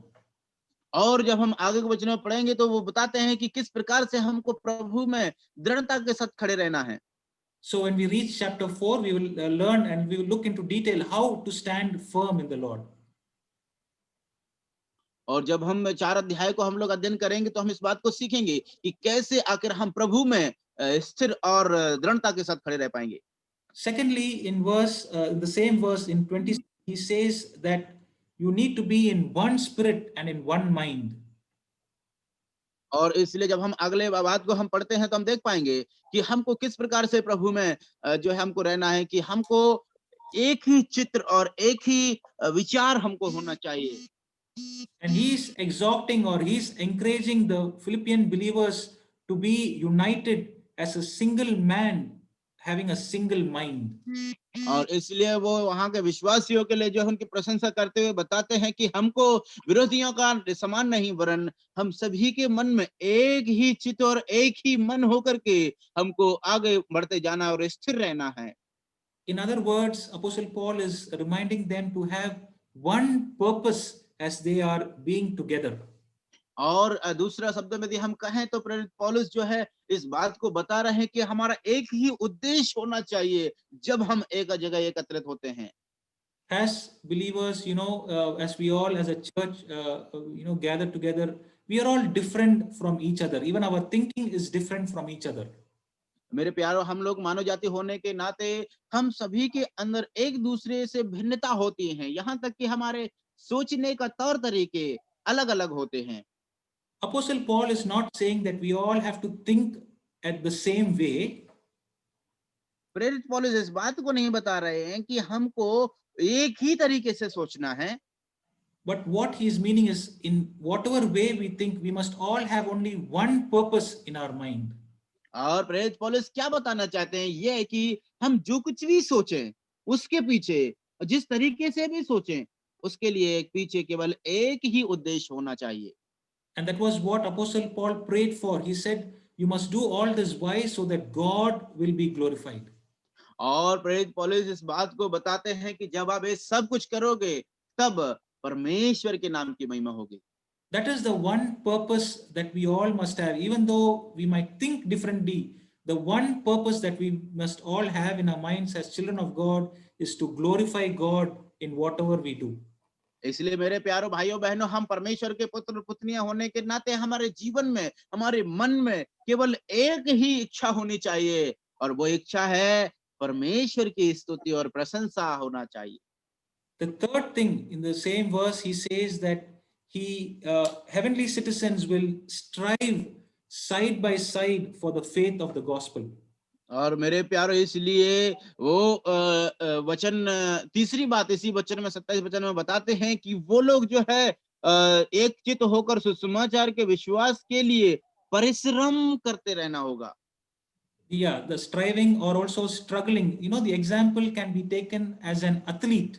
और जब हम आगे के वचन में पढ़ेंगे तो वो बताते हैं कि किस प्रकार से हमको प्रभु में दृढ़ता के साथ खड़े रहना है। So when we reach chapter 4, we will learn and we will look into detail how to stand firm in the Lord. और जब हम 4 अध्याय को हम लोग अध्ययन करेंगे तो हम इस बात को सीखेंगे कि कैसे आखिर हम प्रभु में स्थिर और दृढ़ता के साथ खड़े रह पाएंगे। Secondly, in the same verse in 20, he says that you need to be in one spirit and in one mind. और इसलिए जब हम अगले बात को हम पढ़ते हैं तो हम देख पाएंगे कि हमको किस प्रकार से प्रभु में जो है हमको रहना है, कि हमको एक ही चित्र और एक ही विचार हमको होना चाहिए। And he's exhorting or he's encouraging the Philippian believers to be united as a single man, having a single mind. और इसलिए वो वहां के विश्वासियों के लिए जो है उनकी प्रशंसा करते हुए बताते हैं कि हमको विरोधियों का समान नहीं, वरन हम सभी के मन में एक ही चित्त और एक ही मन होकर के हमको आगे बढ़ते जाना और स्थिर रहना है। In other words, Apostle Paul is reminding them to have one purpose as they are being together. और दूसरा शब्द में यदि हम कहें तो प्रेरित पौलुस जो है इस बात को बता रहे हैं कि हमारा एक ही उद्देश्य होना चाहिए जब हम एक जगह एकत्रित होते हैं। As believers, as we all as a church, gather together, we are all different from each other. Even our thinking is different from each other. मेरे प्यारों, हम लोग मानव जाति होने के नाते हम सभी के अंदर एक दूसरे से भिन्नता होती है, यहाँ तक कि हमारे सोचने का तौर तरीके अलग अलग होते हैं। Apostle Paul is not saying that we all have to think at the same way. प्रेरित पौलुस इस बात को नहीं बता रहे हैं कि हमको एक ही तरीके से सोचना है, But what he is meaning is, in whatever way we think, we must all have only one purpose in our mind. और प्रेरित पौलुस क्या बताना चाहते हैं ये है कि हम जो कुछ भी सोचें उसके पीछे, जिस तरीके से भी सोचें उसके लिए पीछे केवल एक ही उद्देश्य होना चाहिए। And that was what Apostle Paul prayed for. He said, you must do all this. Why? So that God will be glorified. और प्रेरित पौलुस इस बात को बताते हैं कि जब आप ये सब कुछ करोगे तब परमेश्वर के नाम की महिमा होगी। That is the one purpose that we all must have. Even though we might think differently, the one purpose that we must all have in our minds as children of God is to glorify God in whatever we do. इसलिए मेरे प्यारों भाइयों बहनों, हम परमेश्वर के पुत्र और पुत्रियां होने के नाते हमारे जीवन में, हमारे मन में केवल एक ही इच्छा होनी चाहिए, और वो इच्छा है परमेश्वर की स्तुति और प्रशंसा होना चाहिए। The third thing in the same verse, he says that heavenly citizens will strive side by side for the faith of the gospel. और मेरे प्यारों, इसलिए वो वचन तीसरी बात इसी वचन में 27 वचन में बताते हैं कि वो लोग जो है एक चित्त होकर सुसमाचार के विश्वास के लिए परिश्रम करते रहना होगा। Yeah, the striving or also struggling, the example can be taken as an athlete.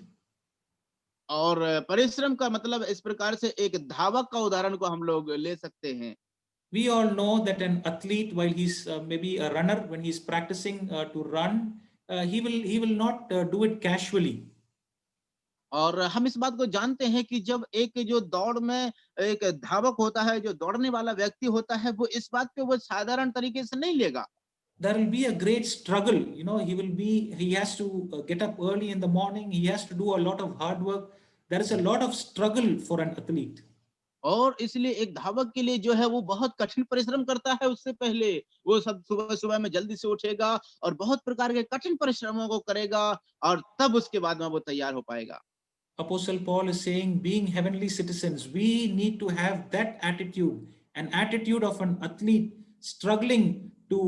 और परिश्रम का मतलब इस प्रकार से एक धावक का उदाहरण को हम लोग ले सकते हैं। We all know that an athlete, while he's maybe a runner, when he's practicing to run, he will not do it casually. और हम इस बात को जानते हैं कि जब एक जो दौड़ में एक धावक होता है, जो दौड़ने वाला व्यक्ति होता है, वो इस बात को वो साधारण तरीके से नहीं लेगा। There will be a great struggle. He has to get up early in the morning. He has to do a lot of hard work. There is a lot of struggle for an athlete. और इसलिए एक धावक के लिए जो है वो बहुत कठिन परिश्रम करता है। उससे पहले वो सब सुबह-सुबह में जल्दी से उठेगा और बहुत प्रकार के कठिन परिश्रमों को करेगा और तब उसके बाद में वो तैयार हो पाएगा। Apostle Paul is saying, being heavenly citizens, we need to have that attitude, an attitude of an athlete struggling to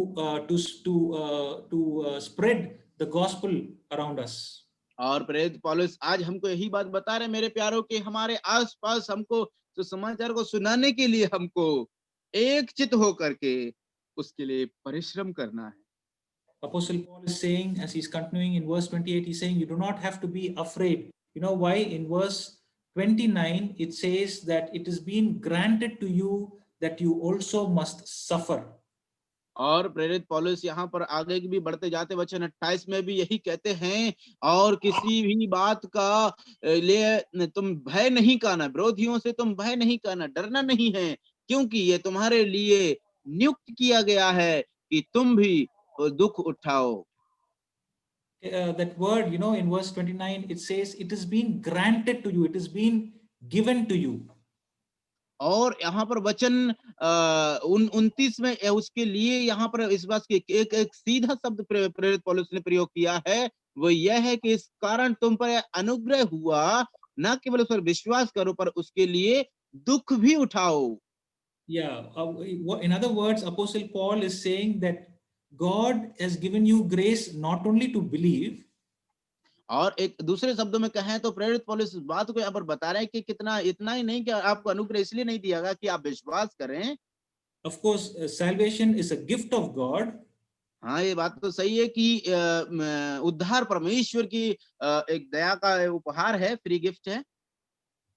spread the gospel around us. और प्रेरित पौलुस आज हमको यही बात बता रहे हैं मेरे प्यारों कि हमारे आस-पास हमको सुसमाचार को सुनाने के लिए हमको एकचित्त होकर के उसके लिए परिश्रम करना है। Apostle Paul is saying, as he's continuing in verse 28, he's saying, you do not have to be afraid. You know why? In verse 29, it says that it has been granted to you that you also must suffer. और प्रेरित पौलुस यहाँ पर आगे भी बढ़ते जाते वचन 28 में भी यही कहते हैं, और किसी भी बात का लिए तुम भय नहीं करना, विरोधियों से तुम भय नहीं करना, डरना नहीं है, क्योंकि ये तुम्हारे लिए नियुक्त किया गया है कि तुम भी दुख उठाओ। That word, in verse 29, it says, it has been granted to you, it has been given to you. और यहाँ पर वचन 29 में उसके लिए यहाँ पर इस बात की एक सीधा शब्द प्रेरित पौलुस ने प्रयोग किया है, वो यह है कि इस कारण तुम पर अनुग्रह हुआ, न केवल उस पर विश्वास करो पर उसके लिए दुख भी उठाओ। Yeah, in other words, Apostle Paul is saying that God has given you grace not only to believe, और एक दूसरे शब्दों में कहें तो प्रेरित पौलुस इस बात को यहाँ पर बता रहे हैं कि कितना इतना ही नहीं कि आपको अनुग्रह इसलिए नहीं दिया गया कि आप विश्वास करें। of course, salvation is a gift of God. हाँ, ये बात तो सही है कि उद्धार परमेश्वर की एक दया का उपहार है, फ्री गिफ्ट है।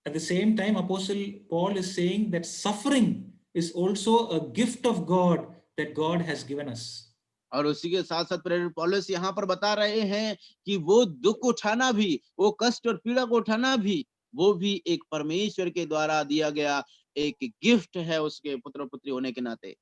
At the same time, Apostle Paul is saying that suffering is also a gift of God that God has given us. और उसी के साथ साथ प्रेरित पौलुस यहाँ पर बता रहे हैं कि वो दुख उठाना भी, वो कष्ट और पीड़ा को उठाना भी, वो भी एक परमेश्वर के द्वारा दिया गया एक गिफ्ट है उसके पुत्र पुत्री होने के नाते।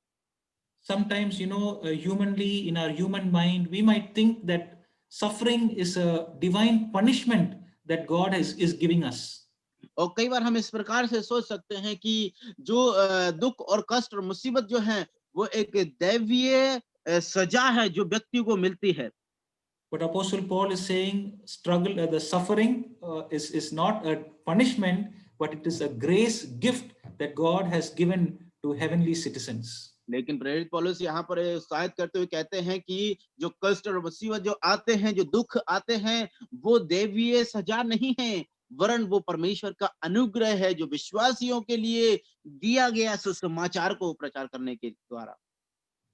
Sometimes, humanly, in our human mind, we might think that suffering is a divine punishment that God is giving us. और कई बार हम इस प्रकार से सोच सकते हैं कि जो दुख और कष्ट और मुसीबत जो है वो एक दैवीय सजा है जो व्यक्ति को मिलती है। But Apostle Paul is saying the suffering is not a punishment, but it is a grace gift that God has given to heavenly citizens. लेकिन प्रेरित पौलुस यहाँ पर उत्साहित करते हुए कहते हैं कि जो कष्ट और मुसीबत जो आते हैं, जो दुख आते हैं, वो दैवीय सजा नहीं है, वरन वो परमेश्वर का अनुग्रह है जो विश्वासियों के लिए दिया गया सुसमाचार को प्रचार करने के द्वारा।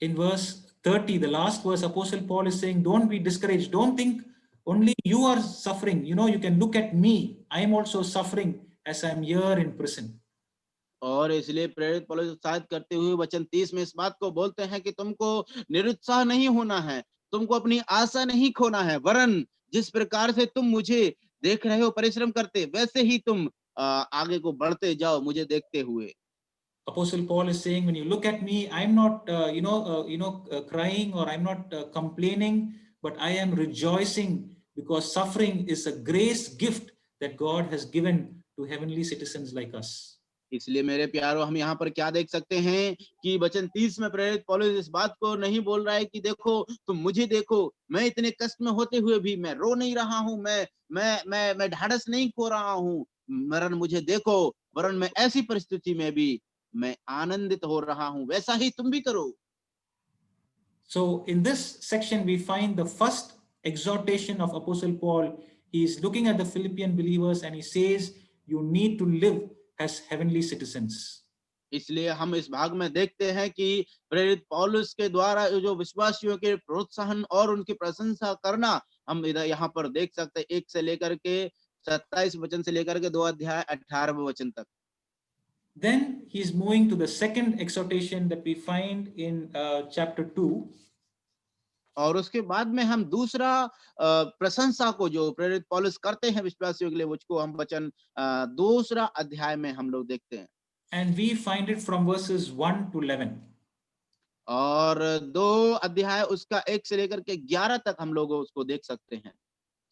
In verse 30, the last verse, Apostle Paul is saying, don't be discouraged. Don't think only you are suffering. You can look at me. I am also suffering as I am here in prison. और इसलिए प्रेरित पौलुस उत्साहित करते हुए वचन 30 में इस बात को बोलते हैं कि तुमको निरुत्साह नहीं होना है, तुमको अपनी आशा नहीं खोना है, वरन जिस प्रकार से तुम मुझे देख रहे हो परिश्रम करते, वैसे ही तुम आगे को बढ़ते जाओ मुझे देखते हुए। Apostle Paul is saying, when you look at me, I'm not, crying, or I'm not complaining, but I am rejoicing because suffering is a grace gift that God has given to heavenly citizens like us. इसलिए मेरे प्यारों हम यहाँ पर क्या देख सकते हैं कि वचन 30 में प्रेरित पौलुस इस बात को नहीं बोल रहा है कि देखो तुम मुझे देखो, मैं इतने कष्ट में होते हुए भी मैं रो नहीं रहा हूँ, मैं ढाढ़स नहीं खो रहा हूँ, वरन मुझे देखो, वरन मैं ऐसी परिस्थिति में भी मैं आनंदित हो रहा हूँ, वैसा ही तुम भी करो। So in this section we find the first exhortation of Apostle Paul. He is looking at the Philippian believers and he says, you need to live as heavenly citizens. इसलिए हम इस भाग में देखते हैं कि प्रेरित पौलुस के द्वारा जो विश्वासियों के प्रोत्साहन और उनकी प्रशंसा करना हम इधर यहाँ पर देख सकते हैं, 1 से लेकर के 27 वचन से लेकर के 2 अध्याय 18वें वचन तक। Then he's moving to the second exhortation that we find in chapter 2. और उसके बाद में हम दूसरा प्रशंसा को जो प्रेरित पौलुस करते हैं विश्वासियों के लिए, मुझको हम वचन दूसरा अध्याय में हम लोग देखते हैं। And we find it from verses 1 to 11. और 2 अध्याय उसका 1 से लेकर के 11 तक हम लोग उसको देख सकते हैं।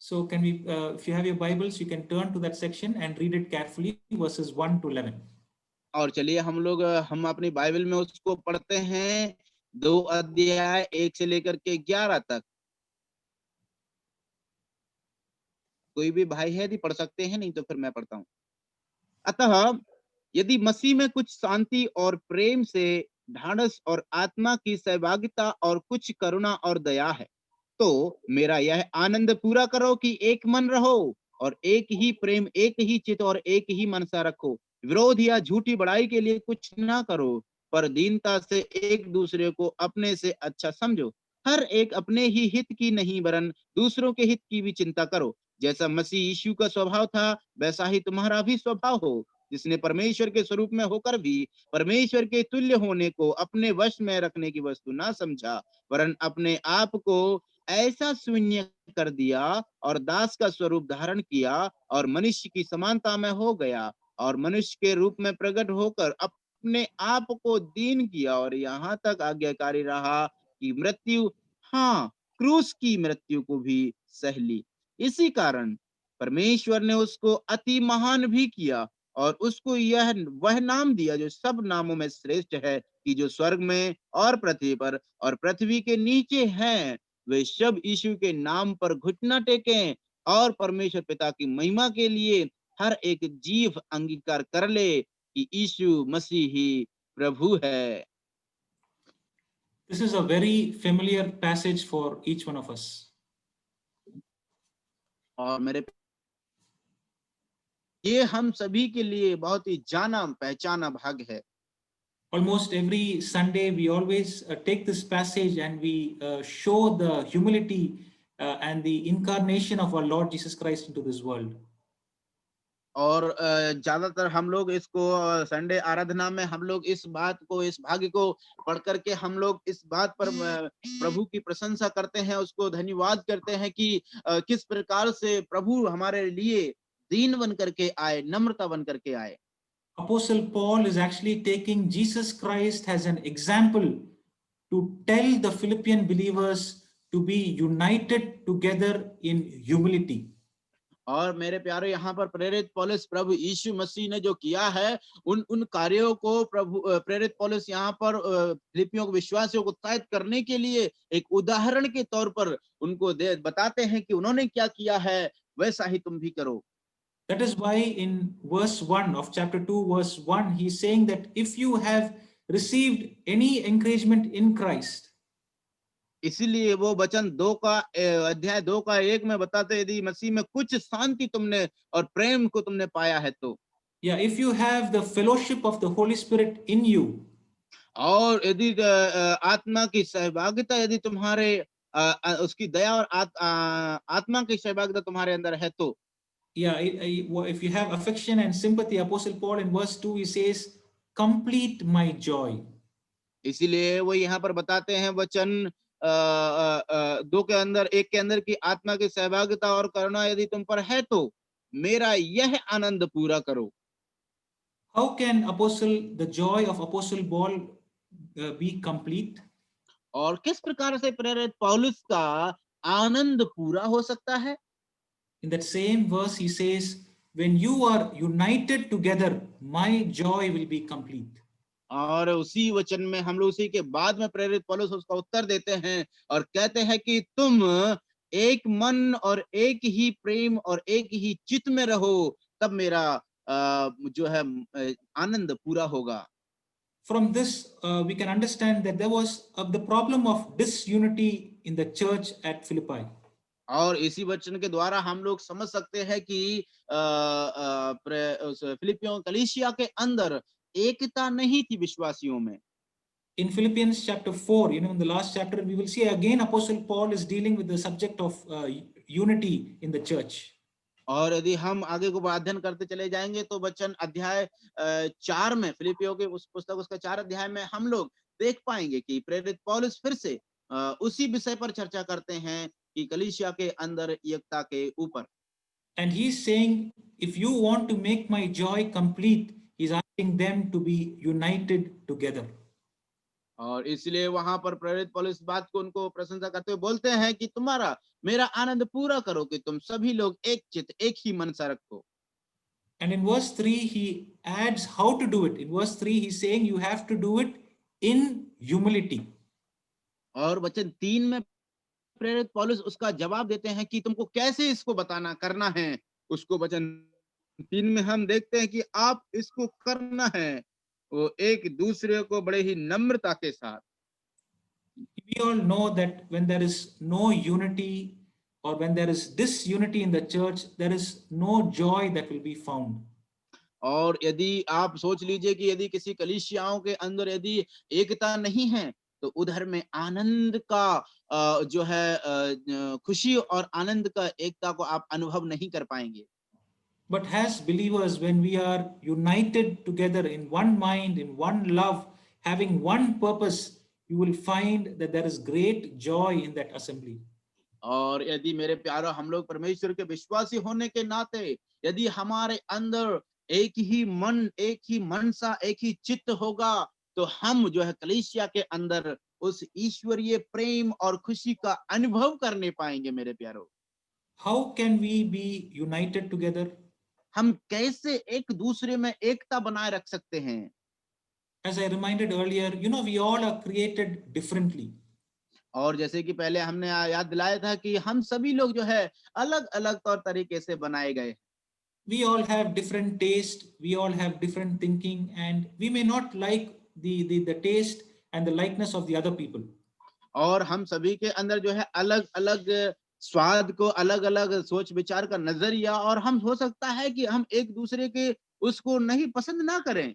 So can we, if you have your Bibles, you can turn to that section and read it carefully, verses 1 to 11. और चलिए हम अपनी बाइबल में उसको पढ़ते हैं, 2 अध्याय 1 से लेकर के 11 तक। कोई भी भाई है यदि पढ़ सकते हैं, नहीं तो फिर मैं पढ़ता हूँ। अतः यदि मसीह में कुछ शांति और प्रेम से ढाढ़स और आत्मा की सहभागिता और कुछ करुणा और दया है, तो मेरा यह आनंद पूरा करो कि एक मन रहो और एक ही प्रेम, एक ही चित्त और एक ही मनसा रखो। विरोध या झूठी बड़ाई के लिए कुछ ना करो, पर दीनता से एक दूसरे को अपने से अच्छा समझो। हर एक अपने ही हित की नहीं वरन दूसरों के हित की भी चिंता करो। जैसा मसीह यीशु का स्वभाव था, वैसा ही तुम्हारा भी स्वभाव हो, जिसने परमेश्वर के स्वरूप में होकर भी परमेश्वर के तुल्य होने को अपने वश में रखने की वस्तु ना समझा, वरन अपने आप को ऐसा शून्य कर दिया और दास का स्वरूप धारण किया और मनुष्य की समानता में हो गया और मनुष्य के रूप में प्रकट होकर अपने आप को दीन किया और यहाँ तक आज्ञाकारी रहा कि मृत्यु, हाँ, क्रूस की मृत्यु को भी सह ली। इसी कारण परमेश्वर ने उसको अति महान भी किया और उसको यह वह नाम दिया जो सब नामों में श्रेष्ठ है, कि जो स्वर्ग में और पृथ्वी पर और पृथ्वी के नीचे हैं, वे सब यीशु के नाम पर घुटना टेकें और परमेश्वर पिता की महिमा के लिए हर एक जीव अंगीकार कर ले कि यीशु मसीह ही प्रभु है। This is a very familiar passage for each one of us. और मेरे ये हम सभी के लिए बहुत ही जाना पहचाना भाग है। Almost every Sunday, we always take this passage and we show the humility and the incarnation of our Lord Jesus Christ into this world. और ज्यादातर हम लोग इसको संडे आराधना में हम लोग इस बात को, इस भाग्य को पढ़ करके हम लोग इस बात पर प्रभु की प्रशंसा करते हैं, उसको धन्यवाद करते हैं कि किस प्रकार से प्रभु हमारे लिए दीन बन करके आए, नम्रता बन करके आए। Apostle Paul is actually taking Jesus Christ as an example to tell the Philippian believers to be united together in humility. और मेरे प्यारे, यहाँ पर प्रेरित पौलुस प्रभु यीशु मसीह ने जो किया है, उन कार्यों को प्रेरित पौलुस यहाँ पर फिलिपियों को, विश्वासियों को उत्साहित करने के लिए एक उदाहरण के तौर पर उनको बताते हैं कि उन्होंने क्या किया है, वैसा ही तुम भी करो। That is why in verse 1 of chapter 2, verse 1, he's saying that if you have received any encouragement in Christ, इसीलिए वो वचन 2 का अध्याय 2 का 1 में बताते, यदि मसीह में कुछ शांति तुमने और प्रेम को तुमने पाया है तो, yeah, if you have the fellowship of the Holy Spirit in you, और यदि आत्मा की सहभागिता यदि तुम्हारे उसकी दया और आत्मा की सहभागिता तुम्हारे अंदर है तो, yeah, if you have affection and sympathy, Apostle Paul in verse 2, he says, complete my joy. इसीलिए वो यहाँ पर बताते हैं वचन 2 के अंदर, 1 के अंदर की आत्मा की सहभागिता और करुणा यदि तुम पर है तो मेरा यह आनंद पूरा करो। How can the joy of Apostle Paul be complete? और किस प्रकार से प्रेरित पौलुस का आनंद पूरा हो सकता है? In that same verse, he says, when you are united together, my joy will be complete. और उसी वचन में हम लोग उसी के बाद में प्रेरित पौलुस उसका उत्तर देते हैं और कहते हैं कि तुम एक मन और एक ही प्रेम और एक ही चित्त में रहो, तब मेरा जो है आनंद पूरा होगा। From this, we can understand that there was the problem of disunity in the church at Philippi. और इसी वचन के द्वारा हम लोग समझ सकते हैं कि फिलिपियों कलीसिया के अंदर एकता नहीं थी विश्वासियों में। In Philippians chapter 4, in the last chapter, we will see again Apostle Paul is dealing with the subject of unity in the church. और यदि हम आगे को अध्ययन करते चले जाएंगे तो वचन अध्याय 4 में, फिलिपियों के उस पुस्तक उसका 4 अध्याय में हम लोग देख पाएंगे कि प्रेरित पौलुस फिर से उसी विषय पर चर्चा करते हैं कि कलीसिया के अंदर एकता के ऊपर। And he's saying, if you want to make my joy complete, he's asking them to be united together. और इसलिए वहां पर प्रेरित पौलुस इस बात को उनको प्रशंसा करते हुए बोलते हैं कि तुम्हारा मेरा आनंद पूरा करो कि तुम सभी लोग एक चित्त एक ही मनसा रखो। And in verse 3, he adds how to do it. In verse 3, he's saying you have to do it in humility. और वचन 3 में प्रेरित पौलुस उसका जवाब देते हैं कि तुमको कैसे इसको बताना करना है। उसको वचन 3 में हम देखते हैं कि आप इसको करना है वो एक दूसरे को बड़े ही नम्रता के साथ। We all know that when there is no unity or when there is disunity in the church, there is no joy that will be found. और यदि आप सोच लीजिए कि यदि किसी कलीसियाओं के अंदर यदि एकता नहीं है तो उधर में आनंद का जो है खुशी और आनंद का एकता को आप अनुभव नहीं कर पाएंगे। But as believers, when we are united together in one mind, in one love, having one purpose, you will find that there is great joy in that assembly. और यदि मेरे प्यारो हम लोग परमेश्वर के विश्वासी होने के नाते यदि हमारे अंदर एक ही मन, एक ही मनसा, एक ही चित्त होगा तो हम जो है कलीसिया के अंदर उस ईश्वरीय प्रेम और खुशी का अनुभव करने पाएंगे। मेरे प्यारो, How can we be united together? हम कैसे एक दूसरे में एकता बनाए रख सकते हैं? As I reminded earlier, we all are created differently. और जैसे कि पहले हमने याद दिलाया था कि हम सभी लोग जो है अलग अलग तौर तरीके से बनाए गए। We all have different taste, we all have different thinking, and we may not like the taste and the likeness of the other people. और हम सभी के अंदर जो है अलग अलग स्वाद को, अलग अलग सोच विचार का नजरिया, और हम हो सकता है कि हम एक दूसरे के उसको नहीं पसंद ना करें।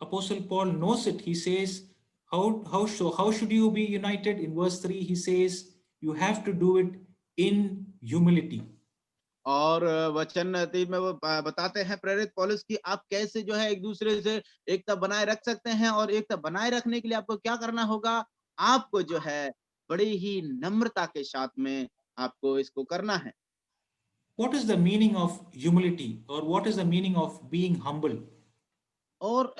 Apostle Paul knows it. He says, how should you be united? In verse 3, he says, you have to do it in humility. और वचन 3 में वो बताते हैं प्रेरित पौलुस की आप कैसे जो है एक दूसरे से एकता बनाए रख सकते हैं। और एकता बनाए रखने के लिए आपको क्या करना होगा? आपको जो है बड़ी ही नम्रता के साथ में आपको इसको करना है। What is the meaning of humility, or what is the meaning of being humble? और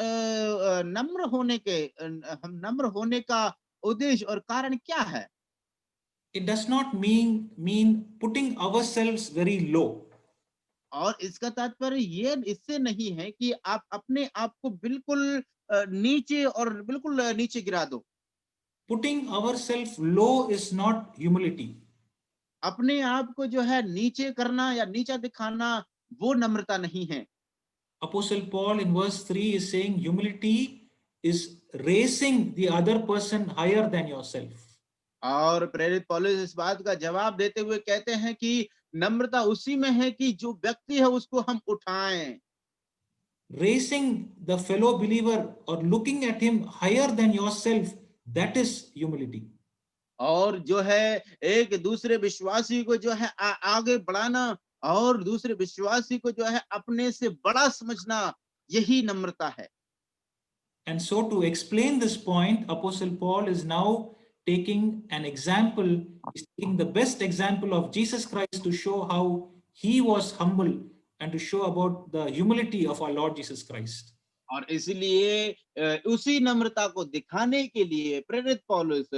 नम्र होने के हम नम्र होने का उद्देश्य और कारण क्या है? It does not mean putting ourselves very low. और इसका तात्पर्य ये इससे नहीं है कि आप अपने आप को बिल्कुल नीचे और बिल्कुल नीचे गिरा दो। Putting ourselves low is not humility. अपने आप को जो है नीचे करना या नीचा दिखाना वो नम्रता नहीं है। Apostle Paul in verse 3 is saying humility is raising the other person higher than yourself. और प्रेरित पौलुस इस बात का जवाब देते हुए कहते हैं कि नम्रता उसी में है कि जो व्यक्ति है उसको हम उठाएं। Raising the fellow believer or looking at him higher than yourself, that is humility. और जो है एक दूसरे विश्वासी को जो है आगे बढ़ाना और दूसरे विश्वासी को जो है अपने से बड़ा समझना, यही नम्रता है। And so to explain this point, Apostle Paul is now taking an example, is taking the best example of Jesus Christ to show how he was humble and to show about the humility of our Lord Jesus Christ. और इसलिए उसी नम्रता को दिखाने के लिए प्रेरित पौलुस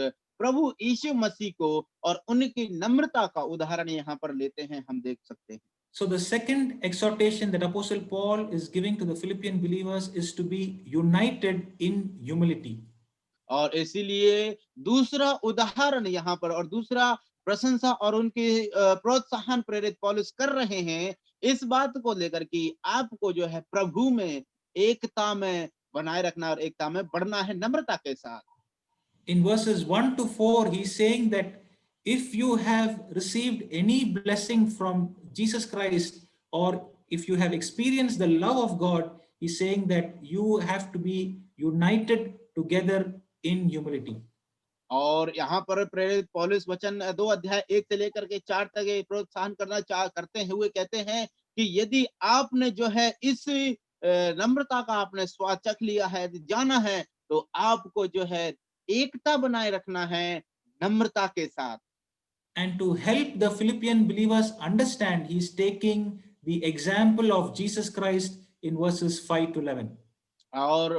प्रभु यीशु मसीह को और उनकी नम्रता का उदाहरण यहाँ पर लेते हैं, हम देख सकते हैं। So the second exhortation that Apostle Paul is giving to the Philippian believers is to be united in humility. और इसीलिए दूसरा उदाहरण यहाँ पर और दूसरा प्रशंसा और उनके प्रोत्साहन प्रेरित पौलुस कर रहे हैं इस बात को लेकर कि आपको जो है प्रभु में एकता में बनाए रखना और एकता में बढ़ना है नम्रता के साथ। In verses 1 to 4, he's saying that if you have received any blessing from Jesus Christ, or if you have experienced the love of God, he's saying that you have to be united together in humility. और यहाँ पर प्रेरित पौलुस वचन 2 अध्याय 1 से लेकर के 4 तक ये प्रोत्साहन करते हुए कहते हैं कि यदि आपने जो है इस नम्रता का आपने स्वाद चख लिया है, जाना है, तो आपको जो है एकता बनाए रखना है नम्रता के साथ। And to help the Philippian believers understand, he's taking the example of Jesus Christ in verses 5 to 11. और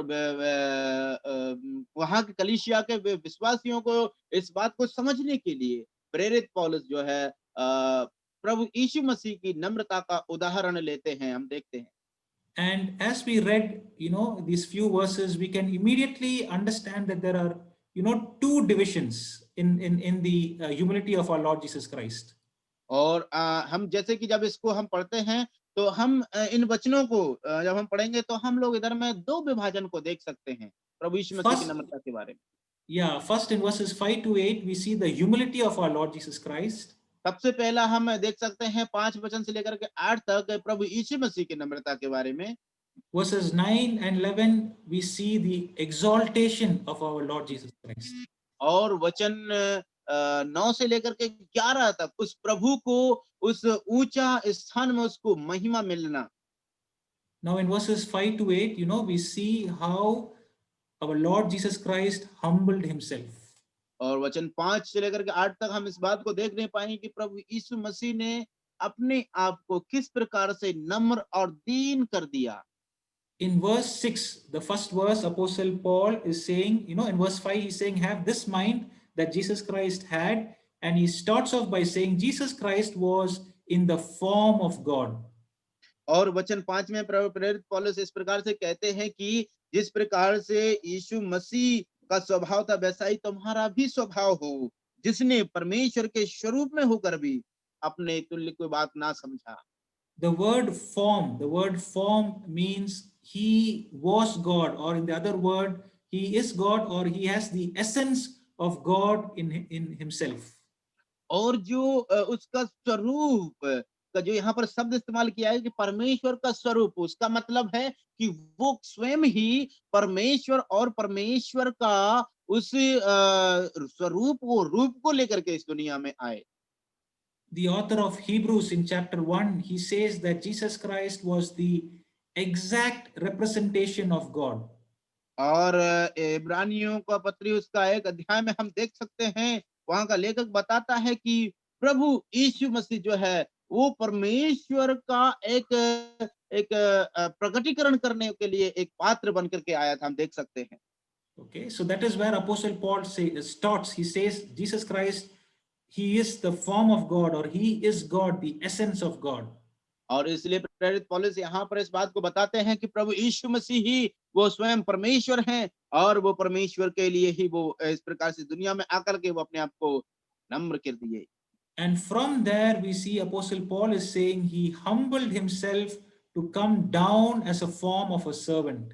वहां के कलीसिया के विश्वासियों को इस बात को समझने के लिए प्रेरित पौलुस जो है प्रभु यीशु मसीह की नम्रता का उदाहरण लेते हैं, हम देखते हैं। And as we read, these few verses, we can immediately understand that there are, two divisions in the humility of our Lord Jesus Christ. और हम जैसे कि जब इसको हम पढ़ते हैं तो हम इन वचनों को जब हम पढ़ेंगे तो हम लोग इधर में दो विभाजन को देख सकते हैं प्रभु यीशु मसीह की First, नम्रता के बारे में। yeah, first in verses 5 to 8, we see the humility of our Lord Jesus Christ. सबसे पहला हम देख सकते हैं 5 वचन से लेकर के 8 तक प्रभु यीशु मसीह की नम्रता के बारे में। Verses 9 and 11, we see the exaltation of our Lord Jesus Christ. और वचन 9 से लेकर के 11 तक उस प्रभु को उस ऊंचा स्थान में उसको महिमा मिलना। Now in verses 5 to 8, we see how our Lord Jesus Christ humbled himself. और वचन 5 से लेकर के 8 तक हम इस बात को देख नहीं पाएंगे कि प्रभु यीशु मसीह ने अपने आप को किस प्रकार से नम्र और दीन कर दिया। In verse 6, the first verse, Apostle Paul is saying, in verse 5, he's saying, have this mind that Jesus Christ had. And he starts off by saying, Jesus Christ was in the form of God. और वचन 5 में प्रेरित पौलुस इस प्रकार से कहते हैं कि जिस प्रकार से यीशु मसीह का स्वभाव था वैसा ही तुम्हारा भी स्वभाव हो, जिसने परमेश्वर के स्वरूप में होकर भी अपने तुल्य कोई बात ना समझा। The word form means he was God, or in the other word, he is God, or he has the essence of God in himself. और जो उसका स्वरूप का जो यहाँ पर शब्द इस्तेमाल किया है कि परमेश्वर का स्वरूप, उसका मतलब है कि वो स्वयं ही परमेश्वर और परमेश्वर का उस स्वरूप वो रूप को लेकर के इस दुनिया में आए। The author of Hebrews in chapter 1, he says that Jesus Christ was the exact representation of God. और इब्रानियों का पत्री उसका एक अध्याय में हम देख सकते हैं, वहां का लेखक बताता है कि प्रभु यीशु मसीह जो है वो परमेश्वर का एक प्रकटीकरण करने के लिए एक पात्र बन करके आया था, हम देख सकते हैं। Okay, so that is where Apostle Paul starts. He says Jesus Christ, he is the form of God, or he is God, the essence of God. और इसलिए प्रेरित पौलुस यहाँ पर इस बात को बताते हैं कि प्रभु यीशु मसीह ही वो स्वयं परमेश्वर हैं और वो परमेश्वर के लिए ही वो इस प्रकार से दुनिया में आकर के वो अपने आप को नम्र कर दिए। And from there we see Apostle Paul is saying he humbled himself to come down as a form of a servant.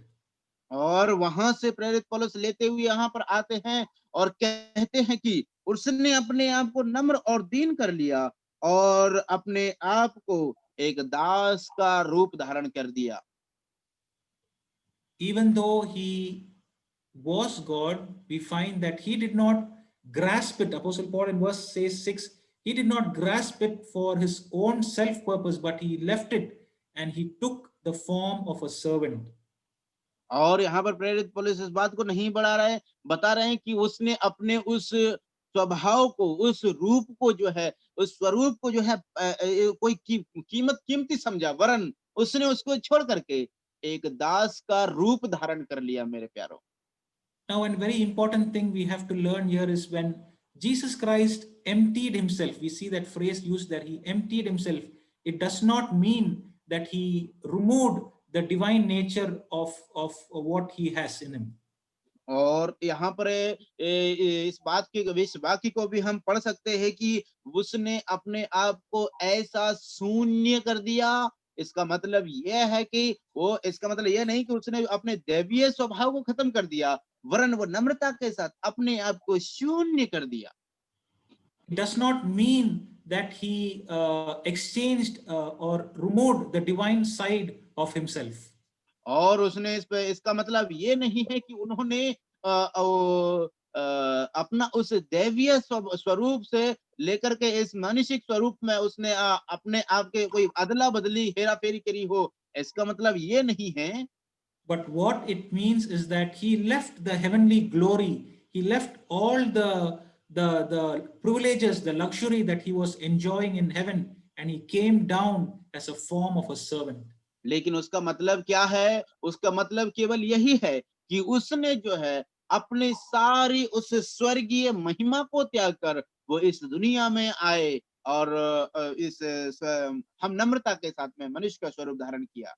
और वहां से प्रेरित पौलुस लेते हुए यहाँ पर आते हैं और कहते हैं कि उसने अपने आप को नम्र और दीन कर लिया और अपने आप को एक दास का रूप धारण कर दिया। Even though he was God, we find that he did not grasp it. Apostle Paul in verse 6, he did not grasp it for his own self-purpose, but he left it and he took the form of a servant. और यहाँ पर प्रेरित पौलुस इस बात को नहीं बता रहे हैं कि उसने अपने उस स्वभाव को, उस रूप को जो है, उस स्वरूप को जो है कोई कीमती समझा, वरन उसने उसको छोड़ करके एक दास का रूप धारण कर लिया। मेरे प्यारों, Now, one very important thing we have to learn here is when Jesus Christ emptied himself, we see that phrase used there, he emptied himself. It does not mean that he removed the divine nature of what he has in him. और यहाँ पर इस बात की इस वाक्य को भी हम पढ़ सकते हैं कि उसने अपने आप को ऐसा शून्य कर दिया। इसका मतलब यह है कि इसका मतलब यह नहीं कि उसने अपने दैवीय स्वभाव को खत्म कर दिया, वरन वो नम्रता के साथ अपने आप को शून्य कर दिया। It does not mean that he exchanged or removed the divine side of himself. और उसने इसका मतलब ये नहीं है कि उन्होंने अपना उस दैवीय स्वरूप से लेकर के इस मानसिक स्वरूप में उसने अपने आप के कोई अदला बदली हेरा फेरी करी हो, इसका मतलब ये नहीं है। But what it means is that he left the heavenly glory. He left all the privileges, the luxury that he was enjoying in heaven, and he came down as a form of a servant. लेकिन उसका मतलब क्या है? उसका मतलब केवल यही है कि उसने जो है अपने सारी उस स्वर्गीय महिमा को त्याग कर वो इस दुनिया में आए और हम नम्रता के साथ में मनुष्य का स्वरूप धारण किया।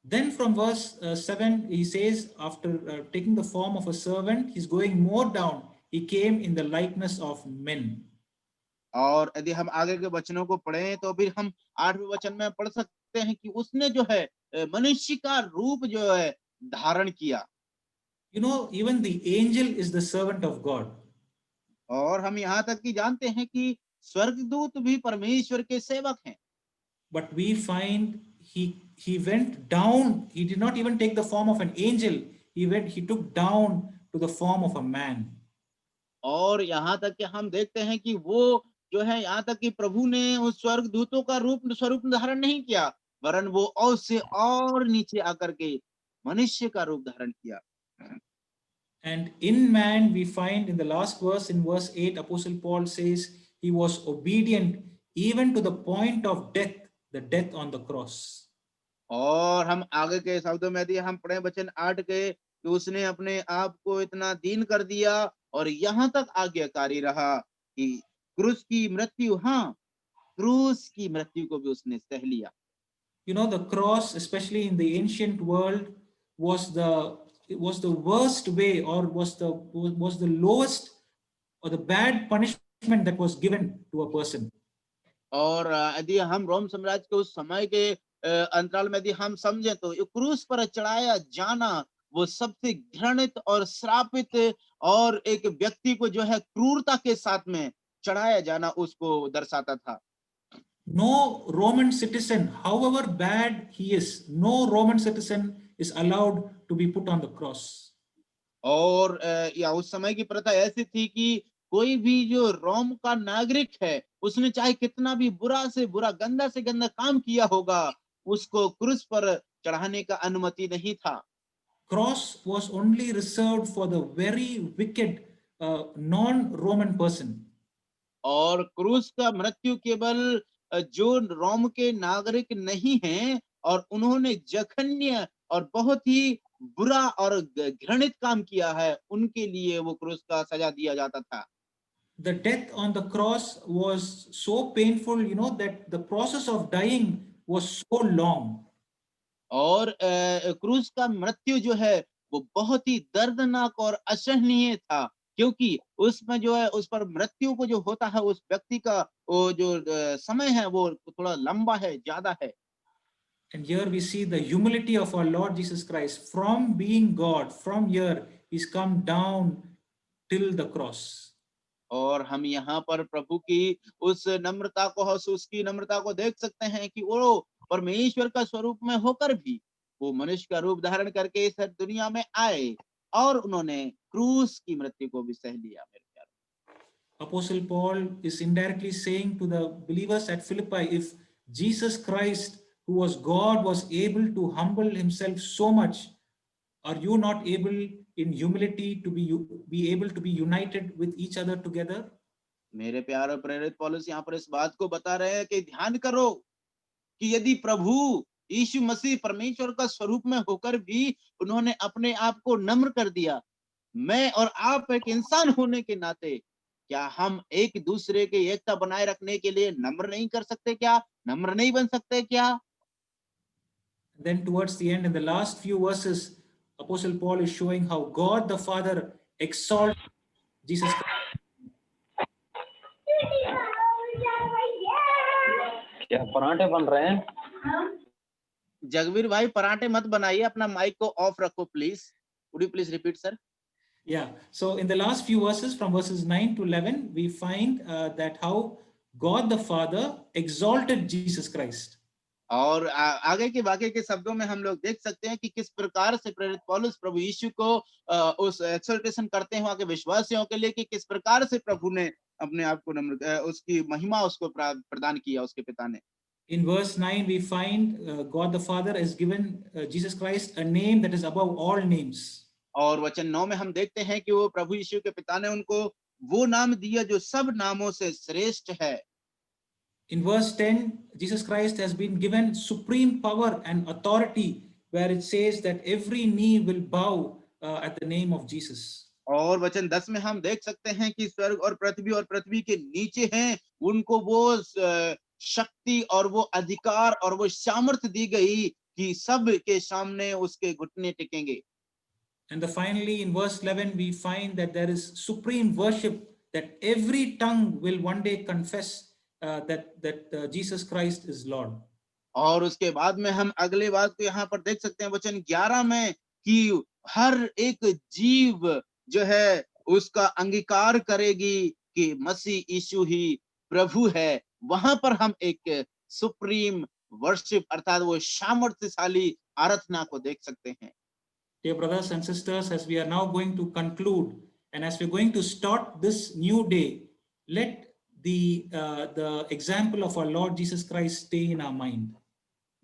Then from verse 7, he says, after taking the form of a servant, he's going more down. He came in the likeness of men. और यदि हम आगे के वचनों को पढ़ें तो फिर हम 8वें वचन में पढ़ सकते हैं कि उसने जो है मनुष्य का रूप जो है धारण किया। You know, even the angel is the servant of God. और हम यहाँ तक कि जानते हैं कि स्वर्गदूत भी परमेश्वर के सेवक हैं। But we find he went down. He did not even take the form of an angel. He took down to the form of a man. और यहाँ तक कि हम देखते हैं कि वो जो है यहाँ तक कि प्रभु ने उस स्वर्गदूतों का स्वरूप धारण नहीं किया, वरन वो और से और नीचे आकर के मनुष्य का रूप धारण किया। And in man, we find in the last verse, in verse 8, Apostle Paul says he was obedient even to the point of death, the death on the cross. और हम आगे के शब्दों में यदि हम पढ़े वचन 8 के कि उसने अपने आप को इतना दीन कर दिया और यहाँ तक आज्ञाकारी रहा कि क्रूस की मृत्यु, हाँ, क्रूस की मृत्यु को भी उसने सह लिया। You know, the cross, especially in the ancient world, was the worst way, or was the lowest or the bad punishment that was given to a person. और यदि हम रोम साम्राज्य के उस समय के अंतराल में यदि हम समझे तो ये क्रूस पर चढ़ाया जाना वो सबसे घृणित और श्रापित और एक व्यक्ति को जो है क्रूरता के साथ में चढ़ाया जाना उसको दर्शाता था। No Roman citizen, however bad he is, no Roman citizen is allowed to be put on the cross. और या उस समय की प्रथा ऐसी थी कि कोई भी जो रोम का नागरिक है उसने चाहे कितना भी बुरा से बुरा गंदा से गंदा काम किया होगा उसको क्रूस पर चढ़ाने का अनुमति नहीं था। Cross was only reserved for the very wicked non-Roman person. और क्रूस का मृत्यु केवल जो रोम के नागरिक नहीं हैं और उन्होंने जघन्य और बहुत ही बुरा और घृणित काम किया है उनके लिए वो क्रूस का सजा दिया जाता था। The death on the cross was so painful, you know, that the process of dying was so long. और क्रूस का मृत्यु जो है वो बहुत ही दर्दनाक और असहनीय था क्योंकि उसमें जो है उस पर मृत्यु को जो होता है उस व्यक्ति का वो जो समय है वो थोड़ा लंबा है, ज्यादा है। And here we see the humility of our Lord Jesus Christ. From being God, from here, he's come down till the cross. और हम यहाँ पर प्रभु की उस नम्रता को उसकी नम्रता को देख सकते हैं कि वो परमेश्वर का स्वरूप में होकर भी वो मनुष्य का रूप धारण करके इस दुनिया में आए और उन्होंने क्रूस की मृत्यु को भी सह लिया। मेरे प्यारे, Apostle Paul is indirectly saying to the believers at Philippi, if Jesus Christ, who was God, was able to humble himself so much, are you not able in humility to be able to be united with each other together? मेरे प्यारे प्रेरित पौलुस यहाँ पर इस बात को बता रहे हैं कि ध्यान करो कि यदि प्रभु यीशु मसीह परमेश्वर का स्वरूप में होकर भी उन्होंने अपने आप को नम्र कर दिया, मैं और आप एक इंसान होने के नाते क्या हम एक दूसरे के एकता बनाए रखने के लिए नम्र नहीं कर सकते क्या? नम्र नहीं बन सकते क्या? Then towards the end, in the last few verses, Apostle Paul is showing how God the Father exalts Jesus Christ. क्या पराठे बन रहे हैं? जगवीर भाई पराठे मत बनाइए, अपना माइक को ऑफ रखो please. Would you please repeat, sir? Yeah, so in the last few verses, from verses 9 to 11, we find that how God the Father exalted Jesus Christ. और आगे के वाक्य के शब्दों में हम लोग देख सकते हैं कि किस प्रकार से प्रेरित पौलुस प्रभु यीशु को उस एक्सल्टेशन करते हैं वहां के विश्वासियों के लिए कि किस प्रकार से प्रभु ने अपने आप को उसकी महिमा उसको प्रदान किया उसके पिता ने। In verse 9, we find God the Father has given Jesus Christ a name that is above all names. और वचन 9 में हम देखते हैं कि वो प्रभु यीशु के पिता ने उनको वो नाम दिया जो सब नामों से श्रेष्ठ है। In verse 10, Jesus Christ has been given supreme power and authority, where it says that every knee will bow at the name of Jesus. और वचन 10 में हम देख सकते हैं कि स्वर्ग और पृथ्वी के नीचे हैं, उनको वो शक्ति और वो अधिकार और वो सामर्थ्य दी गई कि सब के सामने उसके घुटने टिकेंगे। And finally, in verse 11, we find that there is supreme worship, that every tongue will one day confess that Jesus Christ is Lord. और उसके बाद में हम अगले बात को यहाँ पर देख सकते हैं वचन 11 में कि हर एक जीव जो है उसका अंगीकार करेगी कि मसीह यीशु ही प्रभु है। वहां पर हम एक सुप्रीम वर्शिप अर्थात वो सामर्थ्यशाली आराधना को देख सकते हैं। Dear brothers and sisters, as we are now going to conclude and as we're going to start this new day, let the example of our Lord Jesus Christ stay in our mind.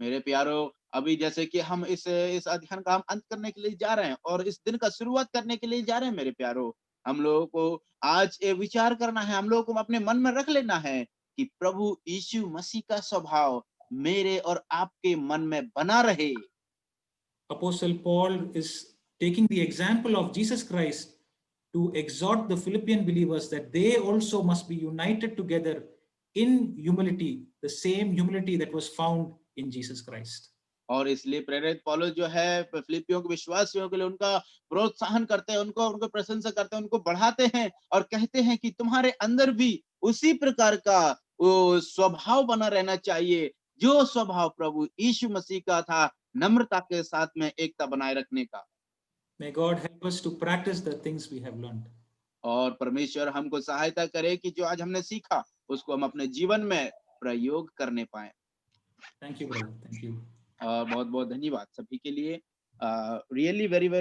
मेरे प्यारो, अभी जैसे कि हम इस अध्ययन का हम अंत करने के लिए जा रहे हैं और इस दिन का शुरुआत करने के लिए जा रहे हैं मेरे प्यारो, हम लोगों को आज ये विचार करना है, हम लोगों को अपने मन में रख लेना है कि प्रभु यीशु मसीह का स्वभाव मेरे और आपके मन में बना रहे। Apostle Paul is taking the example of Jesus Christ to exhort the Philippian believers that they also must be united together in humility, the same humility that was found in Jesus Christ. और इसलिए प्रेरित पौलुस जो है फिलिपियों के विश्वासियों के लिए उनका प्रोत्साहन करते हैं, उनको प्रशंसा करते हैं, उनको बढ़ाते हैं और कहते हैं कि तुम्हारे अंदर भी उसी प्रकार का वो स्वभाव बना रहना चाहिए जो स्वभाव प्रभु यीशु मसीह का था, नम्रता के साथ में एकता बनाए रखने का। May God help us to practice the things we have learned. और परमेश्वर हमको सहायता करे कि जो आज हमने सीखा उसको हम अपने जीवन में प्रयोग करने पाए। Thank you, brother. Thank you. बहुत बहुत धन्यवाद सभी के लिए। Really very